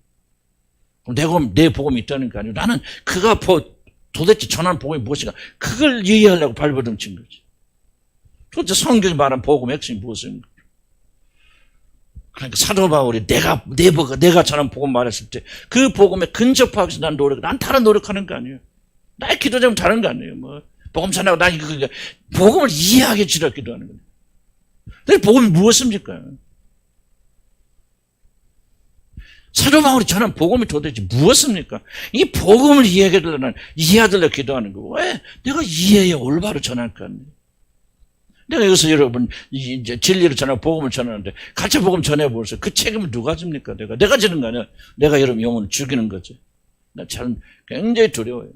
내 복음이 있다는 게 아니고 나는 그가 도대체 전하는 복음이 무엇인가 그걸 이해하려고 발버둥 친 거지. 도대체 성경이 말하는 복음의 핵심이 무엇인가. 그러니까 사도 바울이 내가 전하는 복음 말했을 때 그 복음에 근접하기 위해서 난 다른 노력하는 거 아니에요. 나의 기도 제목 다른 거 아니에요. 복음 전하고 난 복음을 이해하게 주려 기도하는 거예요. 근데 복음이 무엇입니까? 사도 바울이 전한 복음이 도대체 무엇입니까? 이 복음을 이해하려고 기도하는 거. 왜? 내가 이해해 올바로 전할 거 아니에요. 내가 여기서 여러분 이제 진리를 전하고 복음을 전하는데 같이 복음 전해보세요. 그 책임을 누가 집니까? 내가 지는 거 아니야. 내가 여러분 영혼을 죽이는 거지. 나 참 굉장히 두려워요.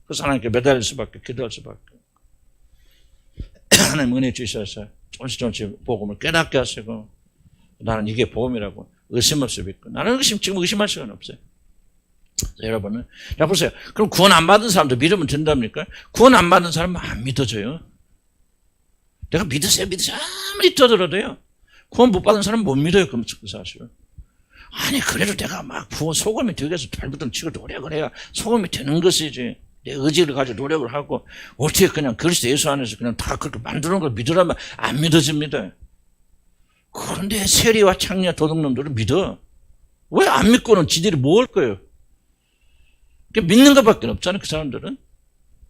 그래서 하나님께 매달릴 수밖에 기도할 수밖에. 하나님 은혜 주셔서 조금씩 복음을 깨닫게 하시고 나는 이게 복음이라고 의심 없이 믿고 나는 지금 의심할 시간 없어요. 여러분은 자 보세요. 그럼 구원 안 받은 사람도 믿으면 된답니까? 구원 안 받은 사람은 안 믿어져요. 내가 믿으세요 아무리 떠들어도요. 구원 못 받은 사람은 못 믿어요. 그 사실은. 아니 그래도 내가 막 소금이 되기 위해서 발부둥 치고 노력을 해야 소금이 되는 것이지. 내 의지를 가지고 노력을 하고 어떻게 그냥 그리스도 예수 안에서 그냥 다 그렇게 만드는 걸 믿으라면 안 믿어집니다. 그런데 세리와 창녀 도둑놈들은 믿어. 왜 안 믿고는 지들이 뭐 할 거예요? 믿는 것밖에 없잖아요. 그 사람들은.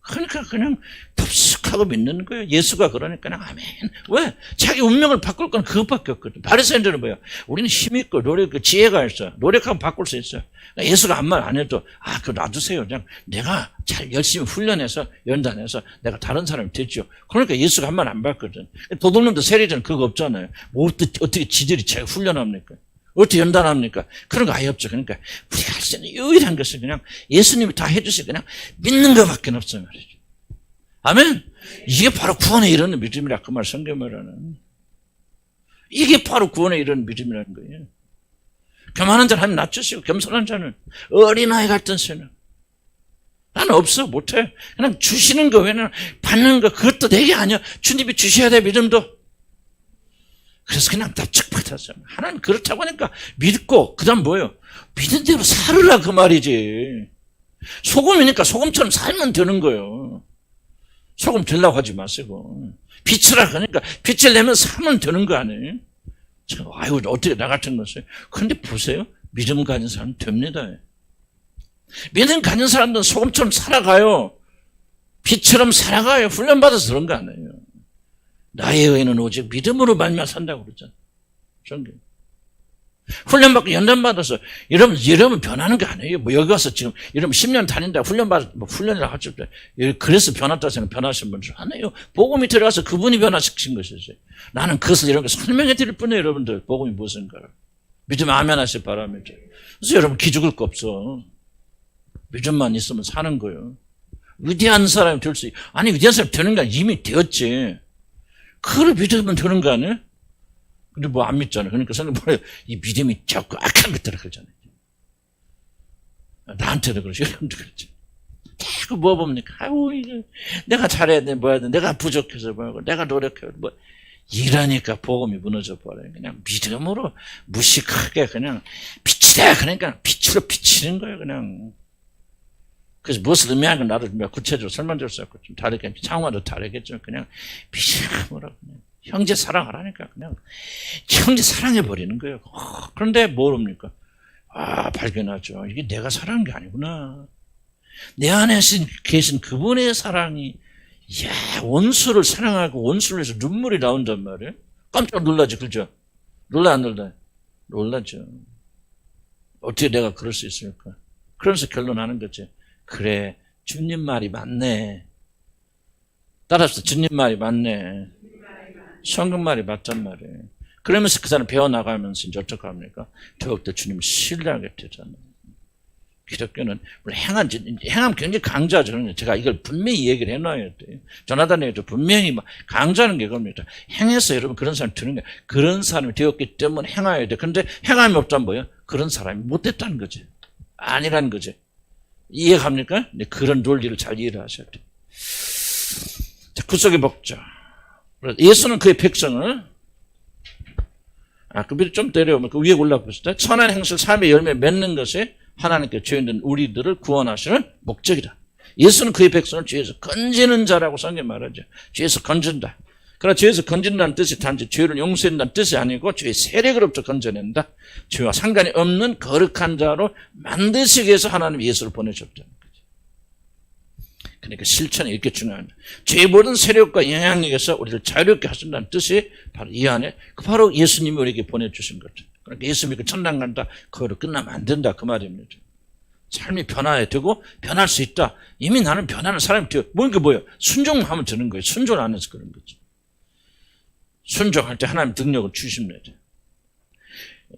그러니까 그냥 덥석하게 하고 믿는 거예요. 예수가 그러니까 그냥 아멘. 왜? 자기 운명을 바꿀 건 그것밖에 없거든. 바리새인들은 뭐야? 우리는 힘 있고 노력 있고 지혜가 있어. 노력하면 바꿀 수 있어요. 그러니까 예수가 아무 말 안 해도 그거 놔두세요. 그냥 내가 잘 열심히 훈련해서 연단해서 내가 다른 사람이 됐죠. 그러니까 예수가 한 말 안 받거든. 도둑놈도 세리들은 그거 없잖아요. 뭐 어떻게 지들이 제가 훈련합니까? 어떻게 연단합니까? 그런 거 아예 없죠. 그러니까 우리가 할 수 있는 유일한 것은 그냥 예수님이 다 해주시고 그냥 믿는 것밖에 없어요 말이죠. 아멘. 이게 바로 구원에 이르는 믿음이라 그 말 성경말하는. 이게 바로 구원에 이르는 믿음이라는 거예요. 교만한 자는 하나님 낮추시고 겸손한 자는 어린아이 같은 신을. 나는 없어 못해. 그냥 주시는 거 왜냐면 받는 거 그것도 내게 아니야. 주님이 주셔야 돼 믿음도. 그래서 그냥 납작 받았어요. 하나님 그렇다고 하니까 믿고 그다음 뭐예요? 믿은 대로 살으라 그 말이지. 소금이니까 소금처럼 살면 되는 거예요. 소금 되려고 하지 마시고 빛이라 그러니까 빛을 내면 살면 되는 거 아니에요? 아유 어떻게 나 같은 것을. 그런데 보세요. 믿음 가진 사람은 됩니다. 믿음 가진 사람들은 소금처럼 살아가요. 빛처럼 살아가요. 훈련받아서 그런 거 아니에요. 나의 의는 오직 믿음으로 말미암아 산다고 그러잖아요. 성경. 훈련받고 연단받아서 여러분 변하는 게 아니에요. 뭐 여기 와서 지금 여러분 10년 다닌다 훈련이라 하죠. 그래서 변했다 생각 변하신 분들 하네요. 복음이 들어가서 그분이 변화시킨 것이지. 나는 그것을 이런 거 설명해 드릴 뿐이에요. 여러분들 복음이 무엇인가를. 믿으면 아멘 하실 바랍니다. 그래서 여러분 기죽을 거 없어. 믿음만 있으면 사는 거예요. 위대한 사람이 될 수 아니 위대한 사람이 되는 게 아니라 이미 되었지. 그걸 믿으면 되는 거 아니에요? 근데 뭐 안 믿잖아요. 그러니까 성경 보면 이 믿음이 자꾸 악한 것들을 그러잖아요. 나한테도 그러죠. 여러분도 그렇죠. 자꾸 뭐 봅니까? 아유, 내가 잘해야 돼, 뭐 해야 돼, 내가 부족해서 뭐하고, 내가 노력해야 돼, 뭐. 이러니까 복음이 무너져 버려요. 그냥 믿음으로 무식하게 그냥 빛이다. 그러니까 빛으로 비치는 거예요, 그냥. 그래서 무엇을 의미하는 건 나도 구체적으로 설명드릴 수 없고, 좀 다르게, 창화도 다르겠죠. 그냥 믿음으로 그냥. 형제 사랑하라니까 그냥 형제 사랑해버리는 거예요. 그런데 모릅니까? 발견하죠. 이게 내가 사랑한 게 아니구나. 내 안에 계신 그분의 사랑이 원수를 사랑하고 원수를 해서 눈물이 나온단 말이에요. 깜짝 놀라지 그죠? 놀라 안 놀라? 놀라죠. 어떻게 내가 그럴 수 있을까? 그러면서 결론하는 거지. 그래 주님 말이 맞네. 따라서 주님 말이 맞네. 성경 말이 맞단 말이에요. 그러면서 그 사람 배워나가면서 이제 어떻게 합니까? 더욱더 주님을 신뢰하게 되잖아요. 기독교는 행함 굉장히 강조하죠. 제가 이걸 분명히 얘기를 해놔야 돼요. 조나단에도 분명히 강조하는 게 그겁니다. 행해서 여러분 그런 사람이 되는 거예요. 그런 사람이 되었기 때문에 행해야 돼. 그런데 행함이 없다면 뭐예요? 그런 사람이 못됐다는 거지. 아니라는 거지. 이해갑니까? 네, 그런 논리를 잘 이해를 하셔야 돼요. 자, 구속의 목적. 예수는 그의 백성을 그 밑에 좀 내려오면 그 위에 올라봅시다. 선한 행실 삶의 열매 맺는 것이 하나님께 죄인된 우리들을 구원하시는 목적이다. 예수는 그의 백성을 죄에서 건지는 자라고 성경 말하죠. 죄에서 건진다. 그러나 죄에서 건진다는 뜻이 단지 죄를 용서한다는 뜻이 아니고 죄의 세력으로부터 건져낸다. 죄와 상관이 없는 거룩한 자로 만드시기 위해서 하나님 예수를 보내셨다. 그러니까 실천이 이렇게 중요합니다. 죄의 모든 세력과 영향력에서 우리를 자유롭게 하신다는 뜻이 바로 이 안에 바로 예수님이 우리에게 보내주신 거죠. 그러니까 예수 믿고 천당 간다. 그거로 끝나면 안 된다. 그 말입니다. 삶이 변화해야 되고 변할 수 있다. 이미 나는 변하는 사람이 되어. 뭐예요? 순종하면 되는 거예요. 순종 안 해서 그런 거죠. 순종할 때 하나님 능력을 주십니다.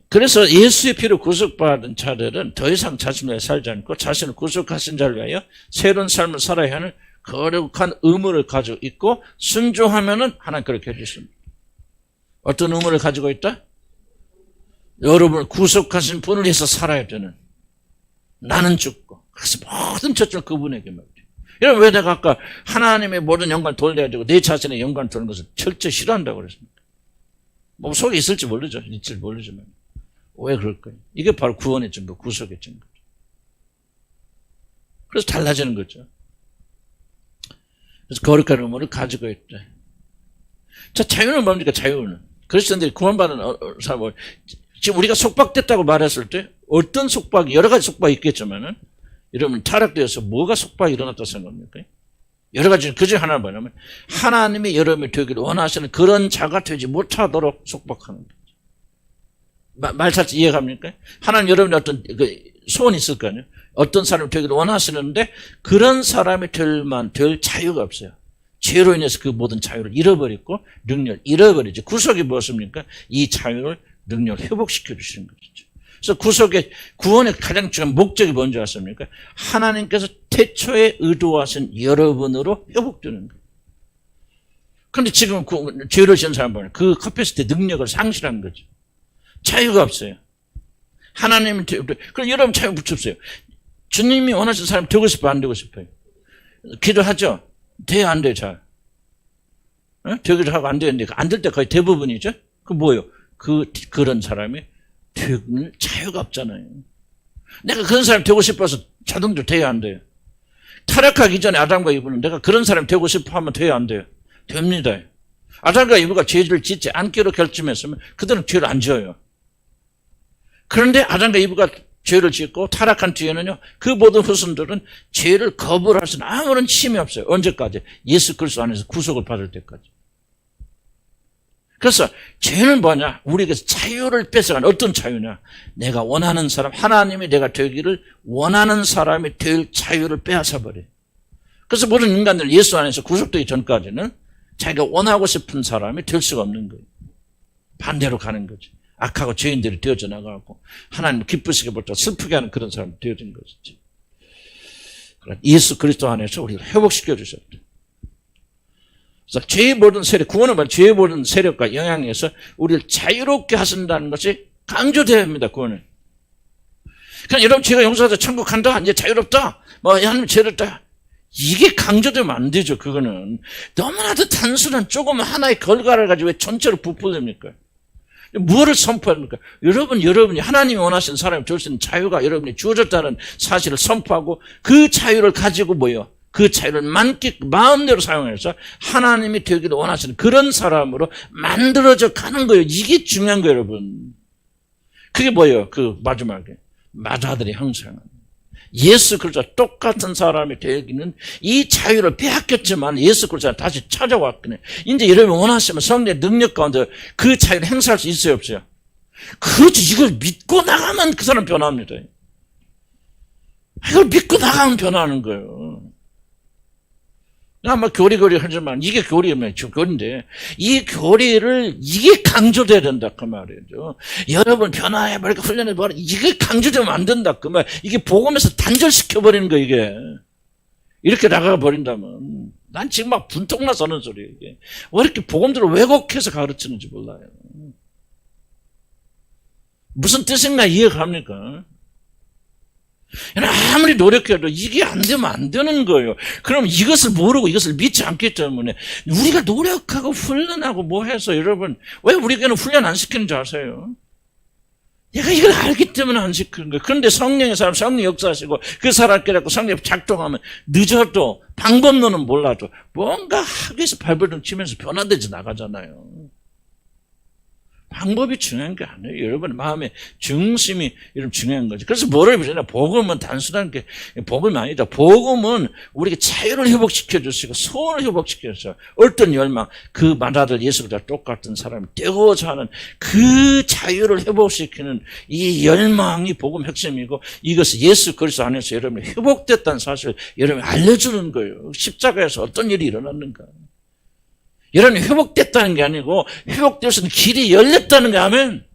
그래서 예수의 피로 구속받은 자들은 더 이상 자신을 살지 않고 자신을 구속하신 자를 위하여 새로운 삶을 살아야 하는 거룩한 의무를 가지고 있고 순종하면은 하나님 그렇게 해주십니다. 어떤 의무를 가지고 있다? 여러분을 구속하신 분을 위해서 살아야 되는 나는 죽고 그래서 모든 초점을 그분에게 말이죠. 여러분 왜 내가 아까 하나님의 모든 영광을 돌려야 되고 내 자신의 영광을 돌리는 것을 철저히 싫어한다고 그랬습니까? 뭐 속에 있을지 모르죠. 있을지 모르지만 왜 그럴까요? 이게 바로 구원의 증거, 구속의 증거죠. 그래서 달라지는 거죠. 그래서 거룩한 의무를 가지고 있다. 자, 자유는 뭡니까? 자유는. 그리스도인들이 구원받은 사람을 지금 우리가 속박됐다고 말했을 때 어떤 속박이 여러 가지 속박이 있겠지만은 여러분 타락되어서 뭐가 속박이 일어났다고 생각합니까? 여러 가지 그중 하나는 뭐냐면 하나님이 여러분이 되기를 원하시는 그런 자가 되지 못하도록 속박하는 거죠. 말 자체 이해갑니까? 하나님 여러분이 어떤 소원이 있을 거 아니에요. 어떤 사람이 되기를 원하시는데 그런 사람이 될 자유가 없어요. 죄로 인해서 그 모든 자유를 잃어버리고 능력을 잃어버리죠. 구속이 무엇입니까? 이 자유를 능력을 회복시켜 주시는 것이죠. 그래서 구속의 구원의 가장 중요한 목적이 뭔지 아십니까? 하나님께서 태초에 의도하신 여러분으로 회복되는 거예요. 그런데 지금 죄를 지은 사람 보면 그 커피했을 때 능력을 상실한 거죠. 자유가 없어요. 하나님은 그럼 여러분 자유 붙였어요. 주님이 원하시는 사람이 되고 싶어요? 안 되고 싶어요? 기도하죠? 돼요? 안 돼요? 잘? 되기도 하고 안 되는데 안 될 때 거의 대부분이죠? 그 뭐예요? 그런 사람이 되는 자유가 없잖아요. 내가 그런 사람 되고 싶어서 자동적으로 돼요? 안 돼요? 타락하기 전에 아담과 이브는 내가 그런 사람 되고 싶어 하면 돼요? 안 돼요? 됩니다. 아담과 이브가 죄를 짓지 않기로 결심했으면 그들은 죄를 안 지어요. 그런데 아담과 이브가 죄를 짓고 타락한 뒤에는요, 그 모든 후손들은 죄를 거부를 할 수는 아무런 힘이 없어요. 언제까지? 예수 그리스도 안에서 구속을 받을 때까지. 그래서 죄는 뭐냐? 우리에게서 자유를 뺏어가는 어떤 자유냐? 내가 원하는 사람, 하나님이 내가 되기를 원하는 사람이 될 자유를 빼앗아 버려요. 그래서 모든 인간들은 예수 안에서 구속되기 전까지는 자기가 원하고 싶은 사람이 될 수가 없는 거예요. 반대로 가는 거죠. 악하고 죄인들이 되어져 나가고 하나님 기쁘시게 볼 때 슬프게 하는 그런 사람이 되어진 것이죠. 예수 그리스도 안에서 우리를 회복시켜 주셨다. 그래서 죄의 모든 세력, 구원은 뭐냐? 죄의 모든 세력과 영향에서 우리를 자유롭게 하신다는 것이 강조되어야 합니다. 구원은. 그냥 여러분 죄가 용서하자 천국 간다 이제 자유롭다 하나님 죄를 다 이게 강조되면 안 되죠. 그거는 너무나도 단순한 조금 하나의 결과를 가지고 왜 전체로 부풀립니까? 무엇을 선포합니까? 여러분이 하나님이 원하시는 사람이 될 수 있는 자유가 여러분이 주어졌다는 사실을 선포하고 그 자유를 가지고 그 자유를 마음대로 사용해서 하나님이 되기를 원하시는 그런 사람으로 만들어져 가는 거예요. 이게 중요한 거예요, 여러분. 그게 뭐예요? 그 마지막에 마다들이 형상은 예수 그리스도와 똑같은 사람이 되기는 이 자유를 빼앗겼지만 예수 그리스도가 다시 찾아왔거든요. 이제 여러분 원하시면 성령의 능력 가운데 그 자유를 행사할 수 있어요, 없어요? 그렇죠. 이걸 믿고 나가면 그 사람 변합니다. 이걸 믿고 나가면 변하는 거예요. 아마 교리 하지만 이게 교리면 교리인데 이 교리를 이게 강조돼야 된다 그 말이죠. 여러분 변화해버리고 훈련해버리고 이게 강조되면 안 된다 그 말. 이게 복음에서 단절시켜버리는 거 이게. 이렇게 나가버린다면 난 지금 막 분통나서 하는 소리예요. 이게. 왜 이렇게 복음들을 왜곡해서 가르치는지 몰라요. 무슨 뜻인가 이해갑니까? 아무리 노력해도 이게 안 되면 안 되는 거예요. 그럼 이것을 모르고 이것을 믿지 않기 때문에 우리가 노력하고 훈련하고 뭐 해서 여러분 왜 우리에게는 훈련 안 시키는지 아세요? 내가 이걸 알기 때문에 안 시키는 거예요. 그런데 성령의 사람 성령 역사하시고 그 사람께 성령이 작동하면 늦어도 방법론은 몰라도 뭔가 하기 위해서 발버둥 치면서 변화되지 나가잖아요. 방법이 중요한 게 아니에요. 여러분의 마음의 중심이 이런 중요한 거죠. 그래서 뭐를 비롯해 복음은 단순한 게 복음이 아니다. 복음은 우리에게 자유를 회복시켜 주시고 소원을 회복시켜 주셔서 어떤 열망, 그 만화들 예수가 똑같은 사람이 되고자 하는 그 자유를 회복시키는 이 열망이 복음 핵심이고 이것을 예수 그리스도 안에서 여러분이 회복됐다는 사실을 여러분이 알려주는 거예요. 십자가에서 어떤 일이 일어났는가. 여러분이 회복됐다는 게 아니고 회복될 수 있는 길이 열렸다는 게 아멘.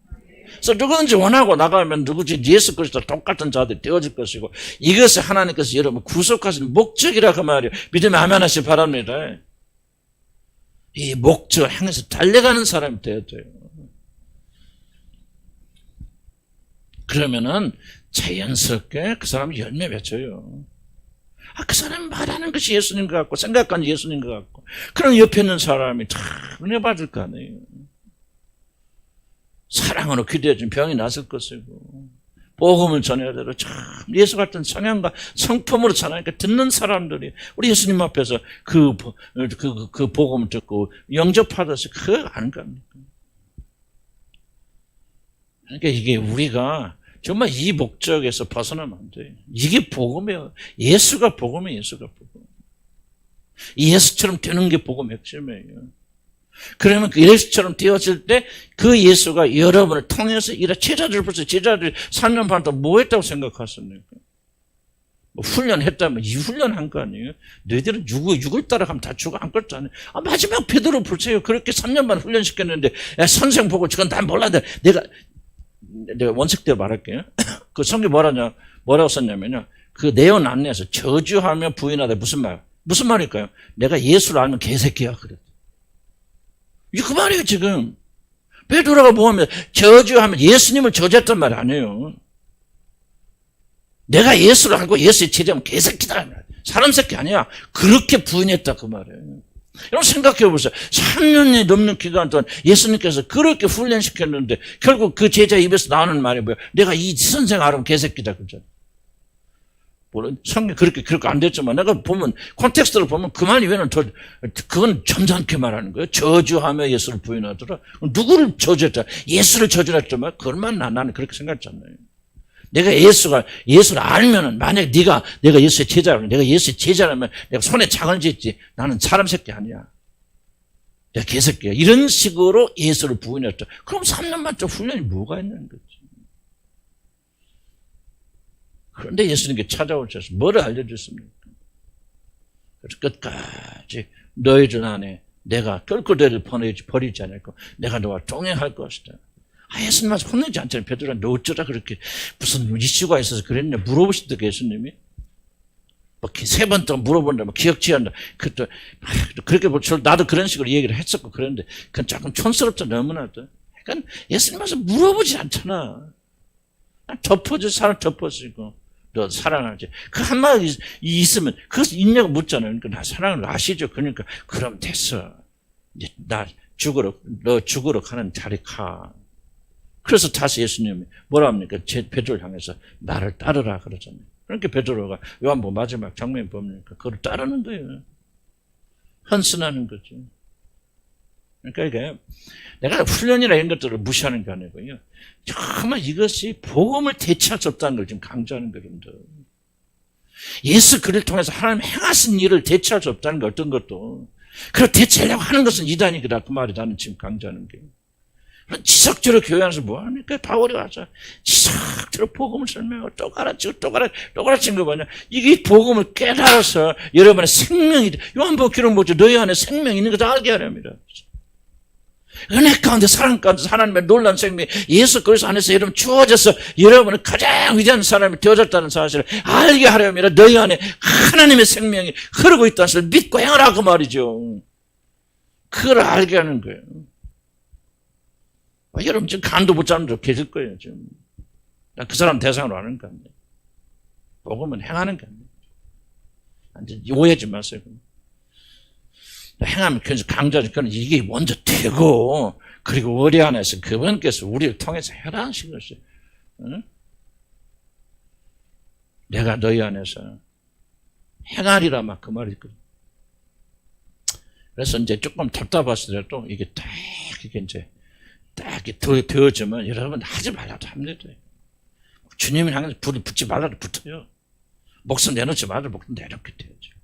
그래서 누구든지 원하고 나가면 누구든지 예수 그리스도 똑같은 자들이 되어질 것이고 이것이 하나님께서 여러분 구속하시는 목적이라 그 말이에요. 믿으면 아멘 하시기 바랍니다. 이 목적을 향해서 달려가는 사람이 되어야 돼요. 그러면은 자연스럽게 그 사람이 열매 맺어요. 그 사람이 말하는 것이 예수님 것 같고 생각하는 예수님 것 같고 그럼 옆에 있는 사람이 다 은혜 받을 거 아니에요. 사랑으로 기도해준 병이 났을 것이고 복음을 전해야 되고 참 예수 같은 성향과 성품으로 전하니까 듣는 사람들이 우리 예수님 앞에서 그 복음을 듣고 영접하듯이 그거 아닌 겁니까? 그러니까 이게 우리가 정말 이 목적에서 벗어나면 안 돼요. 이게 복음이에요. 예수가 복음이에요. 예수가 복음. 이 예수처럼 되는 게 복음 핵심이에요. 그러면 그 예수처럼 되었을 때 그 예수가 여러분을 통해서 이런 제자들 벌써 제자들 3년 반 동안 뭐 했다고 생각하십니까? 뭐 훈련했다면 이 훈련한 거 아니에요? 너희들은 육을 따라가면 다 죽어 안 걸잖아요. 마지막 베드로 보세요. 그렇게 3년 반 훈련시켰는데 선생 보고 저건 난 몰랐는데 내가 원색대로 말할게요. 그 성경 뭐라고 썼냐면요. 그 내용 안내에서 저주하며 부인하다 무슨 말일까요? 내가 예수를 알면 개새끼야 그래. 이게 그 말이에요 지금. 베드로가 뭐하면 저주하면 예수님을 저주했단 말 아니에요. 내가 예수를 알고 예수의 제자면 개새끼다. 사람 새끼 아니야. 그렇게 부인했다 그 말이에요. 여러분 생각해 보세요. 3년이 넘는 기간 동안 예수님께서 그렇게 훈련시켰는데 결국 그 제자 입에서 나오는 말이 뭐예요? 내가 이 선생 알으면 개새끼다 그러잖아요. 물론 성경 그렇게 안 됐지만 내가 보면 콘텍스트를 보면 그 말 이외에는 그건 점잖게 말하는 거예요. 저주하며 예수를 부인하더라. 누구를 저주했다? 예수를 저주했더만 그것만 나는 그렇게 생각했잖아요. 내가 예수를 알면은 만약 내가 예수의 제자라면 내가 예수의 제자라면 내가 손에 창을 쥐지 나는 사람 새끼 아니야. 내가 개새끼야. 이런 식으로 예수를 부인했다. 그럼 3년만 좀 훈련이 뭐가 있는 거지? 그런데 예수님께 찾아오셔서 뭐를 알려줬습니까? 그래서 끝까지 너희들 안에 내가 결코 너희를 버리지 않을 거 내가 너와 동행할 것이다. 예수님한테 혼내지 않잖아요. 베드로가 너 어쩌다 그렇게 무슨 이슈가 있어서 그랬냐 물어보시더라고요. 예수님이 뭐 3번 동안 물어본다 뭐 기억지 않는다. 그렇게 나도 그런 식으로 얘기를 했었고 그랬는데 그건 조금 촌스럽다 너무나도. 그러니까 예수님한테 물어보지 않잖아. 덮어줄 사람 덮어주고 너 사랑하지. 그 한마디 있으면 그것을 있냐고 묻잖아요. 그러니까 나 사랑을 아시죠? 그러니까 그럼 됐어. 이제 너 죽으러 가는 자리 가. 그래서 다시 예수님이 뭐라 합니까? 베드로를 향해서 나를 따르라 그러잖아요. 그러니까 베드로가 요한복음 마지막 장면 보니까 그걸 따르는 거예요. 헌신하는 거죠. 그러니까 이게 내가 훈련이나 이런 것들을 무시하는 게 아니고요. 정말 이것이 복음을 대체할 수 없다는 걸 지금 강조하는 거거든요. 예수 그를 통해서 하나님 행하신 일을 대체할 수 없다는 게 어떤 것도 그걸 대체하려고 하는 것은 이단이다. 그 말이 나는 지금 강조하는 거예요. 지속적으로 교회 안에서 뭐합니까? 바울이 와서 지속적으로 복음을 설명하고 또 가르치는 거 뭐냐? 이게 복음을 깨달아서 여러분의 생명이 요한복음 기록 뭐죠? 너희 안에 생명이 있는 것을 알게 하렵니다. 은혜 가운데 사랑 가운데 하나님의 놀라운 생명이 예수 그리스도 안에서 여러분 주어져서 여러분은 가장 위대한 사람이 되어졌다는 사실을 알게 하렵니다. 너희 안에 하나님의 생명이 흐르고 있다는 것을 믿고 행하라고 말이죠. 그걸 알게 하는 거예요. 여러분 지금 간도 못 잡는 분 계실 거예요. 지금 그 사람 대상으로 하는 거 아니에요. 복음은 행하는 거 아니에요. 오해하지 마세요. 행하면 강조하지. 이게 먼저 되고 그리고 우리 안에서 그분께서 우리를 통해서 해라 하신 것이에요. 응? 내가 너희 안에서 행하리라 막 그 말이 있거든요. 그래서 이제 조금 답답하시더라도 이게 딱 이게 이제 딱 되어지면 여러분 하지 말라도 합니다. 주님이 항상 불을 붙지 말라도 붙어요. 목숨 내놓지 말라도 목숨 내놓게 되어지고.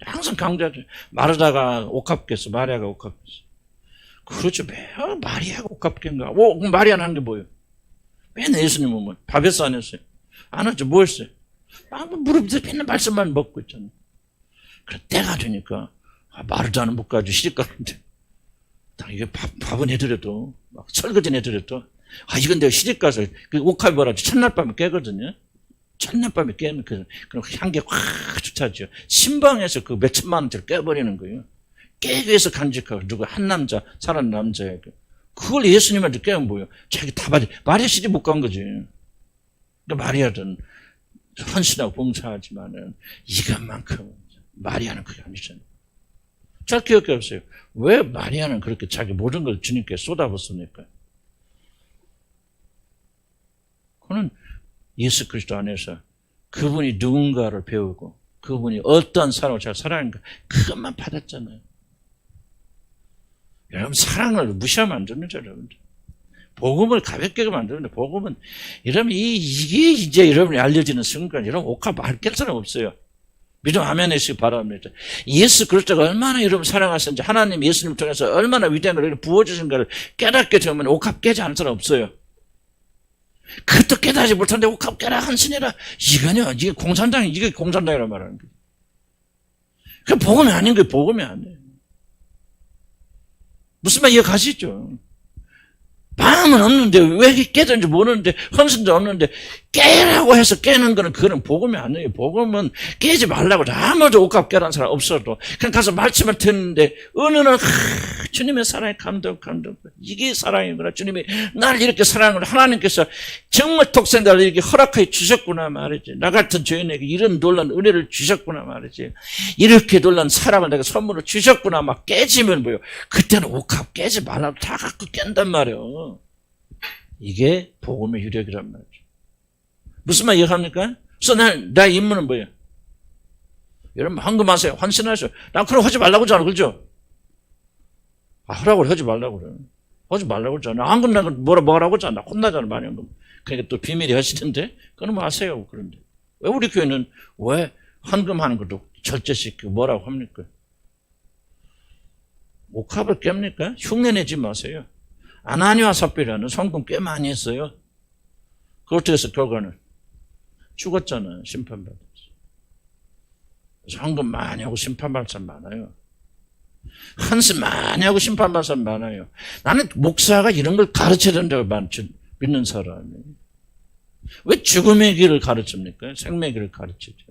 항상 강조하죠. 마르다가 옥합겠어. 마리아가 옥합겠어. 그렇죠. 매일 마리아가 옥합겠는가. 마리아는 한 게 뭐예요? 맨날 예수님 오면 밥 했어 안 했어요? 안 했죠. 뭐 했어요? 무릎 밑에 맨날 말씀만 먹고 있잖아요. 그래 때가 되니까 마르다는 못 가지고 시집가는데 이게 밥은 해드려도 막 설거지는 해드려도 이건 내가 시집가서 그 옥합이 뭐라고 첫날 밤에 깨거든요. 첫날 밤에 깨면 그럼 향기 확 좋다죠. 신방에서 그 몇천만 원짜리 깨버리는 거예요. 깨기 위해서 간직하고 누구 한 남자 살아난 남자에게 그걸 예수님한테 깨면 뭐예요? 자기 다 받지. 마리아 시집 못 간 거지. 그러니까 마리아는 헌신하고 봉사하지만은 이것만큼 마리아는 그게 아니잖아요. 잘 기억해 보세요. 왜 마리아는 그렇게 자기 모든 걸 주님께 쏟아붓습니까? 그는 예수 그리스도 안에서 그분이 누군가를 배우고 그분이 어떤 사람을 잘 사랑하는가 그것만 받았잖아요. 여러분 사랑을 무시하면 안 됩니다. 여러분들. 복음을 가볍게 만드는데 복음은 여러분 이게 이제 여러분이 알려지는 순간 여러분 옥합 알 깰 사람 없어요. 믿음 아멘 해주시기 바랍니다. 예수 그리스도가 얼마나 여러분 사랑하셨는지, 하나님 예수님을 통해서 얼마나 위대한 걸 부어주신가를 깨닫게 되면 옥합 깨지 않을 사람 없어요. 그것도 깨닫지 못하는데 옥합 깨라 한신이라, 이게 공산당이란 말하는 거예요. 그 복음이 아닌 거예요. 복음이 아니에요. 무슨 말 이해가시죠? 마음은 없는데 왜 깨든지 모르는데, 헌신도 없는데 깨라고 해서 깨는 거는 그거는 복음이 아니에요. 복음은 깨지 말라고. 아무도 옥합 깨라는 사람 없어도 그냥 가서 말씀을 듣는데 어느 날 주님의 사랑에 감동. 이게 사랑이구나. 주님이 나를 이렇게 사랑을, 하나님께서 정말 독생자를 이렇게 허락해 주셨구나 말이지. 나 같은 죄인에게 이런 놀라운 은혜를 주셨구나 말이지. 이렇게 놀라운 사랑을 내가 선물로 주셨구나 막 깨지면 뭐요. 그때는 옥합 깨지 말라고 다 갖고 깬단 말이에요. 이게 복음의 유력이란 말이죠. 무슨 말 이해합니까? 그래서 나의 임무는 뭐예요? 여러분 헌금하세요. 환신하세요. 난 그럼 하지 말라고 하잖아. 그렇죠? 하라고 하지 말라고 그래. 하지 말라고 하잖아. 헌금 나는 뭐라고 하잖아. 혼나잖아. 많이 헌금. 그러니까 또 비밀이 하시던데 그럼 아세요. 그런데 왜 우리 교회는 왜 헌금하는 것도 절제시키고 뭐라고 합니까? 옥합을 깹니까? 흉내내지 마세요. 아나니와 삽비라는 성공 꽤 많이 했어요. 그렇게 해서 결과는 죽었잖아요. 심판받았어요. 헌금 많이 하고 심판받을 사람 많아요. 헌신 많이 하고 심판받을 사람 많아요. 나는 목사가 이런 걸 가르쳐야 된다고 믿는 사람이에요. 왜 죽음의 길을 가르칩니까? 생명의 길을 가르치죠.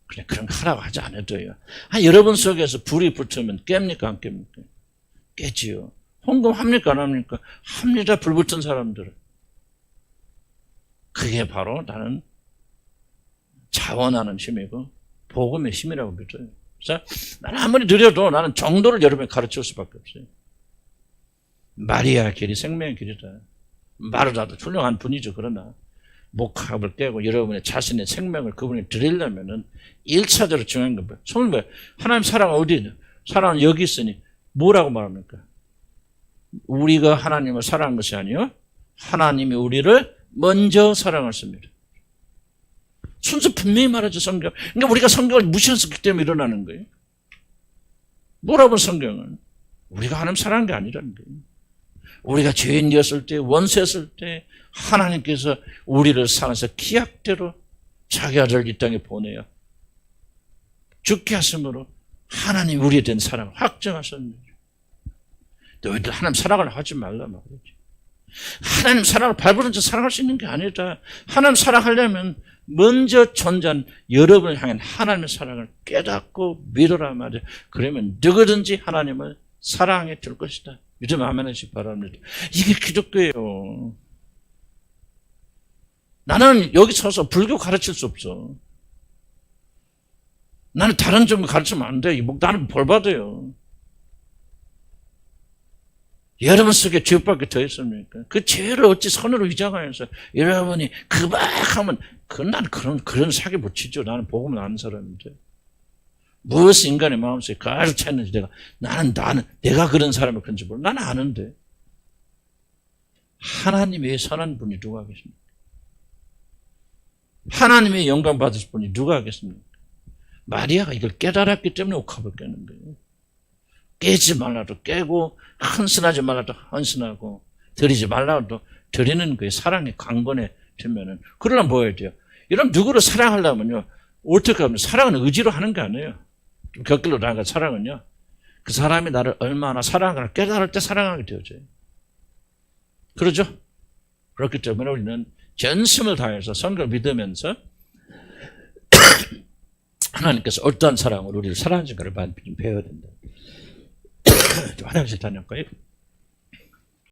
그냥 그런 거 하라고 하지 않아도요. 여러분 속에서 불이 붙으면 깹니까? 안 깹니까? 깨지요. 헌금 합니까? 안 합니까? 합니다. 불 붙은 사람들은. 그게 바로 나는 자원하는 힘이고 복음의 힘이라고 믿어요. 그래서 나는 아무리 느려도 나는 정도를 여러분에 가르칠 수밖에 없어요. 마리아 길이 생명의 길이다. 마르다도 훌륭한 분이죠. 그러나 목합을 깨고 여러분의 자신의 생명을 그분이 드리려면은 1차적으로 중요한 건 뭐예요? 성은 뭐예요? 하나님 사랑 어디 있냐? 사랑은 여기 있으니 뭐라고 말합니까? 우리가 하나님을 사랑한 것이 아니요 하나님이 우리를 먼저 사랑했습니다. 순서 분명히 말하죠. 성경. 그러니까 우리가 성경을 무시했기 때문에 일어나는 거예요. 뭐라고 성경은? 우리가 하나님 사랑한 게 아니라는 거예요. 우리가 죄인이었을 때, 원수였을 때 하나님께서 우리를 사랑해서 기약대로 자기 아들을 이 땅에 보내요. 죽게 하심으로 하나님 우리에 대한 사랑을 확정하셨습니다. 너희들 하나님 사랑을 하지 말라 말이지. 하나님 사랑을 발부른 척 사랑할 수 있는 게 아니다. 하나님 사랑하려면 먼저 존재한 여러분을 향한 하나님의 사랑을 깨닫고 믿으라 말이야. 그러면 누구든지 하나님을 사랑해 줄 것이다. 믿음 아멘 하시기 바랍니다. 이게 기독교예요. 나는 여기 서서 불교 가르칠 수 없어. 나는 다른 종교 가르치면 안 돼. 나는 벌 받아요. 여러분 속에 죄밖에 더 있습니까? 그 죄를 어찌 선으로 위장하면서 여러분이 그박하면 난 그런 사기 못 치죠. 나는 복음을 아는 사람인데. 무엇이 인간의 마음속에 가득 차 있는지 내가 그런 사람이 그런지 몰라. 나는 아는데. 하나님의 선한 분이 누가 계십니까? 하나님의 영광 받으실 분이 누가 계십니까? 마리아가 이걸 깨달았기 때문에 옥합을 깨는 거예요. 깨지 말라도 깨고 헌신하지 말라도 헌신하고 드리지 말라도 드리는 거예요. 사랑의 강건에 되면은. 그러려면 뭐 해야 돼요? 이런 누구를 사랑하려면요. 어떻게 하면 사랑은 의지로 하는 게 아니에요. 좀 곁길로 나아가 사랑은요. 그 사람이 나를 얼마나 사랑하나 깨달을 때 사랑하게 되어져요. 그러죠? 그렇기 때문에 우리는 전심을 다해서 성경을 믿으면서 하나님께서 어떠한 사랑으로 우리를 사랑하신가를 많이 배워야 된다. 화장실 다녀올까요?